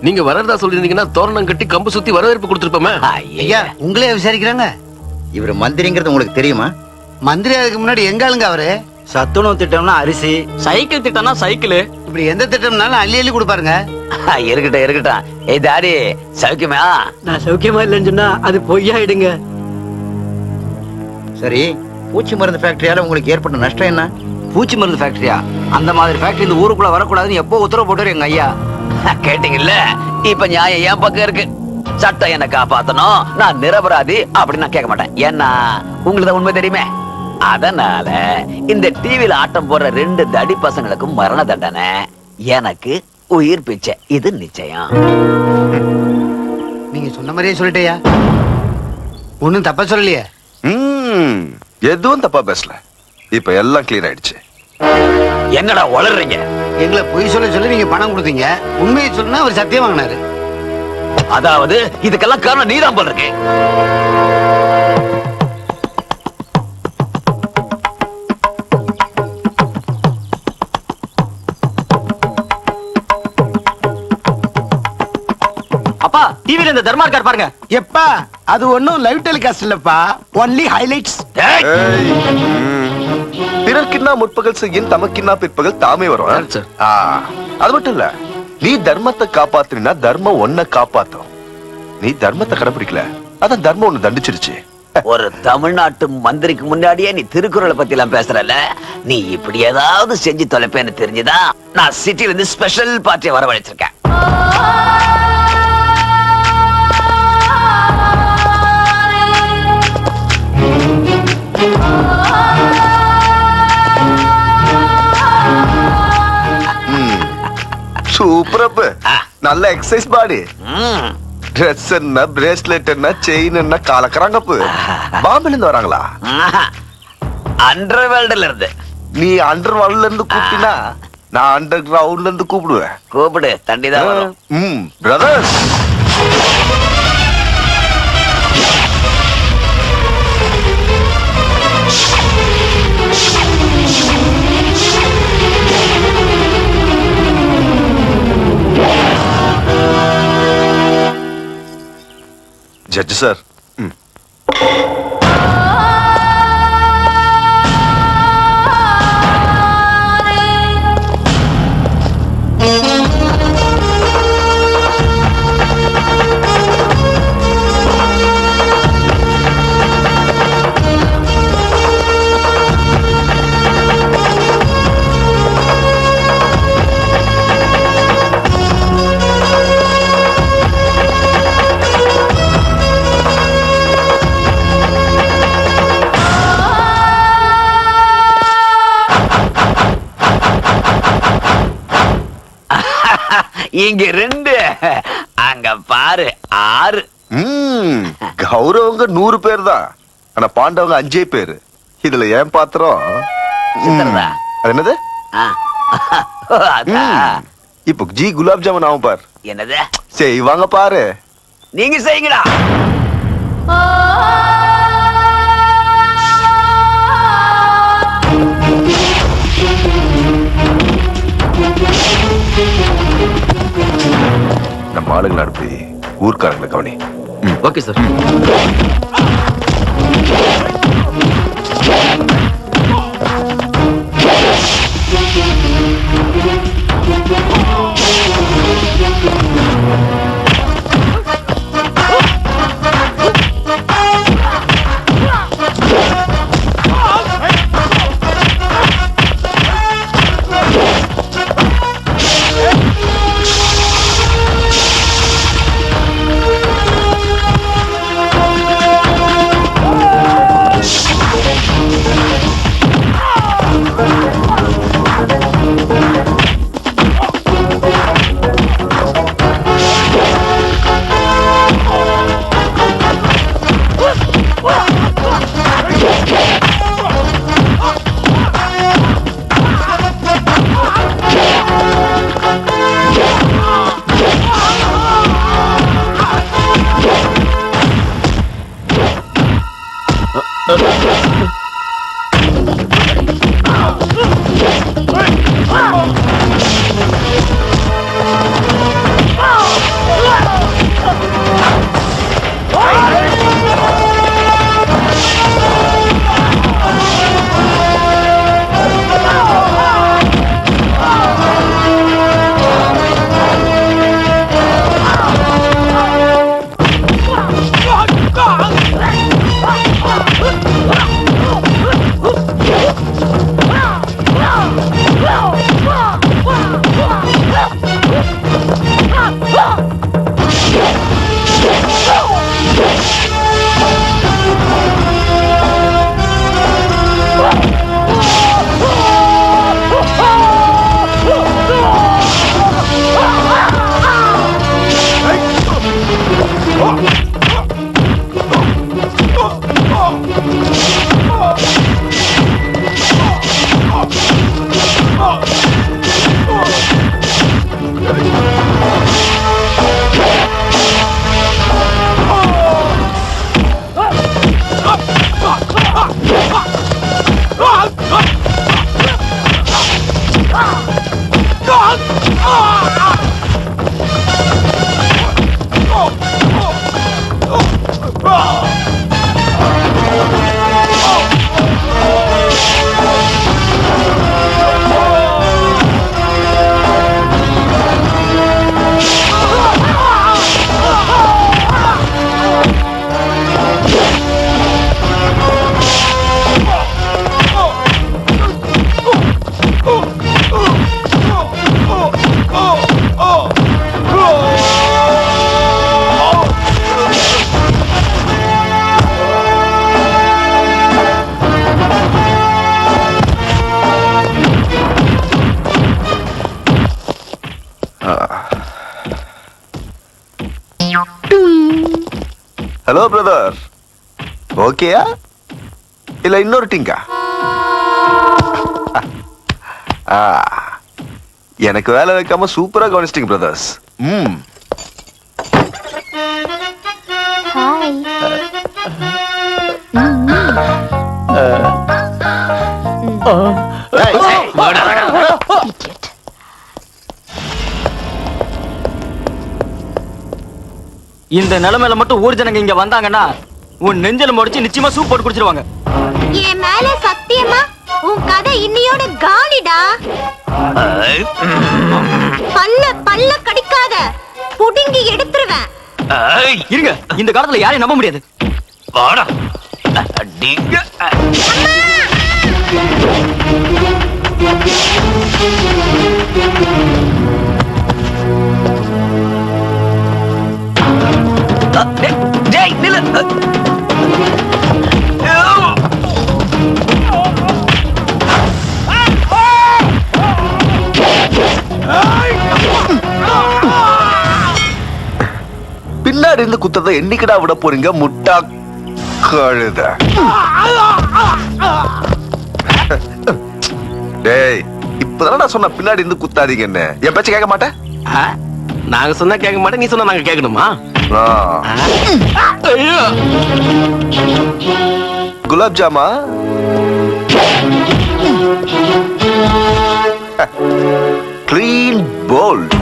நீங்க வரதா சொல்லிருந்தீங்கன்னா தோரணம் கட்டி கம்பு சுத்தி வரவேற்பு கொடுத்திருப்போமே. ஐயா, உங்களே விசாரிக்கிறாங்க. இவர் மந்திரிங்கிறது உங்களுக்கு தெரியுமா? மந்திரி அதுக்கு முன்னாடி எங்க ஆளுங்க அவரு? சத்துணவு திட்டம்னா அரிசி, சைக்கிள் திட்டம்னா சைக்கிள், இப்படி எந்த திட்டம்னாலும் அள்ளி அள்ளி கொடுப்பாருங்க. இருக்கட்டும் இருக்கட்டும். ஏய் தாடி, சௌக்கியமா? நான் சௌக்கியமா இல்லைன்னு சொன்னா அது பொய்யாயிடுங்க. சரி, பூச்சி மருந்து ஃபேக்டரியால உங்களுக்கு ஏற்பட்ட நஷ்டம் என்ன? பூச்சி மருந்து ஃபேக்டரியா? அந்த மாதிரி ஃபேக்டரி இந்த ஊருக்குள்ள வரக்கூடாதுன்னு எப்போ உத்தரவு போட்டாரு எங்க ஐயா. கேட்டீங்கல்ல, இப்ப நியாயம் என் பக்கம் இருக்கு. சட்டம் என்ன காப்பாத்தணும், நான் நிரபராதி அப்படி நான் கேட்க மாட்டேன். ஏன்னா உங்களுக்கு உண்மை தெரியுமே. அதனால இந்த டிவில ஆட்டம் போடுற 2 தடி பசங்களுக்கும் மரண தண்டனை, எனக்கு உயிர் பிச்சை. இது நிச்சயம். நீங்க சொன்ன மாதிரியே சொல்லிட்டேயா, ஒண்ணும் தப்பா சொல்லலையே. எதுவும் தப்பா பேசல. இப்ப எல்லாம் கிளியர் ஆயிடுச்சு. என்னடா வளர்றீங்க? எங்களை பொய் சொல்ல சொல்லி நீங்க பணம் கொடுத்தீங்க, உண்மையை சொன்னா அவர் சத்தியம் வாங்கினாரு. அதாவது இதுக்கெல்லாம் காரணம் நீதான் போல இருக்கு. அப்பா, டிவில இந்த தர்மா இருக்கார் பாருங்க. எப்பா, அது ஒண்ணும் லைவ் டெலிகாஸ்ட் இல்லப்பா, ஒன்லி ஹைலைட்ஸ். பிறர்க்கின்னா முற்பகல் செய்யின் தமக்கின்னா பிற்பகல் தாமே வரும். அது மட்டும் இல்ல, நீ தர்மத்தை காப்பாத்தினா தர்மம் ஒன்ன காப்பாத்தும். நீ தர்மத்தை கடைபிடிக்கல, அதான் தர்மம் ஒண்ணு தண்டிச்சிருச்சு. ஒரு தமிழ்நாட்டு மந்திரிக்கு முன்னாடியே நீ திருக்குறளை பத்தி எல்லாம் பேசுறல. நீ இப்படி ஏதாவது செஞ்சு தொலைப்பேன்னு தெரிஞ்சுதான் நான் சிட்டில இருந்து ஸ்பெஷல் பார்ட்டியை வரவழைச்சிருக்கேன். சூப்பரப்பு, நல்ல எக்ஸசைஸ் பாடி. ட்ரெஸ் என்ன, பிரேஸ்லெட் என்ன, செயின் என்ன, காலக்கறாங்கப்பு. பாம்பேல இருந்து வராங்களா? அண்டர்வேல்டுல இருந்து. நீ அண்டர்வேல்டுல இருந்து கூப்பிட்டினா நான் அண்டர் கிரவுண்ட்ல இருந்து கூப்பிடுவேன். கூப்பிடு, தண்ணி தான் வரும். பிரதர்ஸ். Judge sir. இங்க 2, அங்க பாரு 6. கௌரவங்க 100 பேர் தான், ஆனா பாண்டவங்க 5 பேர். இதுல ஏன் பாத்திரம் சித்தர்தா. அது என்னது? இப்போ ஜி குலாப் ஜாமுன் ஆகும் பார். என்னது செய்வாங்க பாரு. நீங்க செய்யுங்கடா. நம்ம ஆளுங்களை அனுப்பி ஊர்க்காரங்களை கவனி. Okay sir. ஹலோ பிரதர், ஓகேயா இல்ல இன்னொரு டிங்கா? எனக்கு வேலை வைக்காம சூப்பரா கவனிச்சிட்டீங்க பிரதர்ஸ். ஹாய். இந்த நிலைமையில மட்டும் ஊர் ஜனங்க இங்க வந்தாங்கன்னா உன் நெஞ்சல முடிச்சு நிச்சயமா சூப் போட்டு குடிச்சிருவாங்க. என் மேல சத்தியமா உன் கதை இன்னியோட காலிடா. பல்ல கடிக்காத, புடுங்கி எடுத்துருவேன். இருங்க, இந்த காலத்துல யாரையும் நம்ப முடியாது. வாடா அடிங்க. ஜெய் நில. பின்னாடி இருந்து குத்தத்தை என்னைக்குடா விட போறீங்க முட்டா கழுத? டேய், இப்பதானே நான் சொன்ன பின்னாடி இருந்து குத்தாதீங்கன்னு. என் பேச்ச கேட்க மாட்டேன். நாங்க சொன்னா கேட்க மாட்டேன், நீ சொன்னா நாங்க கேட்கணுமா? குலாப் ஜாமா கிளீன் போல்ட்.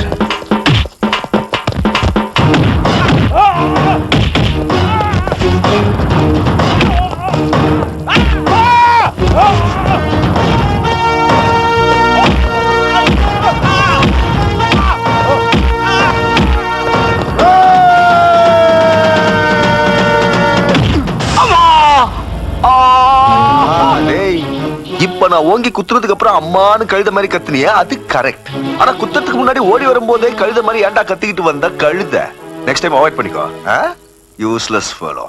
இப்ப நான் ஓங்கி குத்துறதுக்கு அப்புறம் அம்மானு கழுத மாதிரி கத்துனியா, அது கரெக்ட். ஆனா குத்துறதுக்கு முன்னாடி ஓடி வரும்போதே கழுத மாதிரி ஏன்டா கத்திக்கிட்டு வந்த கழுத? நெக்ஸ்ட் டைம் அவாய்ட் பண்ணிக்கோ. Useless fellow.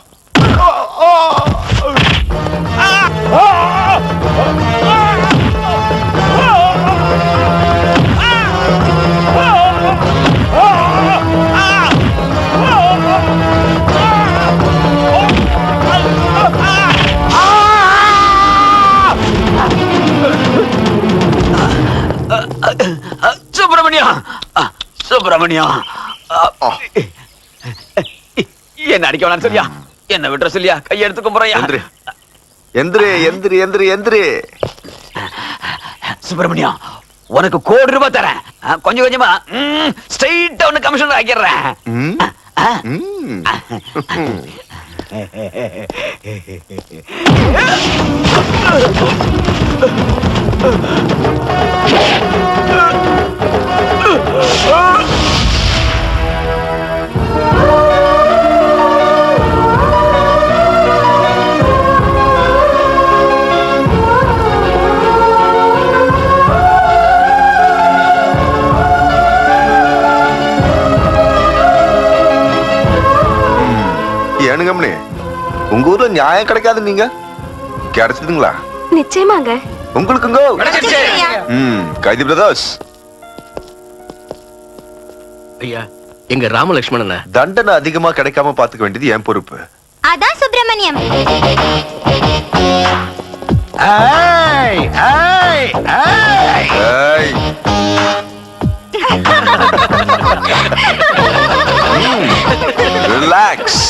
சுப்பிரமணியம், சுப்பிரமணியம், என்ன அடிக்க வேணாம் சொல்லியா? என்ன விட்டுற சொல்லியா? கையெடுத்து கும்புறையா? எந்திரி எந்திரி எந்திரி எந்திரி. சுப்பிரமணியம், உனக்கு ₹1,00,00,000 தரேன். கொஞ்சம் கொஞ்சமா ஸ்ட்ரைட்டா உன்னை கமிஷனர் ஆக்கிடுறேன். ஏனுங்கம்னே, உங்க ஊர்ல நியாயம் கிடைக்காது, நீங்க கிடைச்சதுங்களா? நிச்சயமாங்க. உங்களுக்குங்க கைதி பிரதர்ஸ். ஐயா, எங்க ராமலட்சுமணன் தண்டனை அதிகமா கிடைக்காம பாத்துக்க வேண்டியது என் பொறுப்பு. அதான் சுப்பிரமணியம். ரிலாக்ஸ்.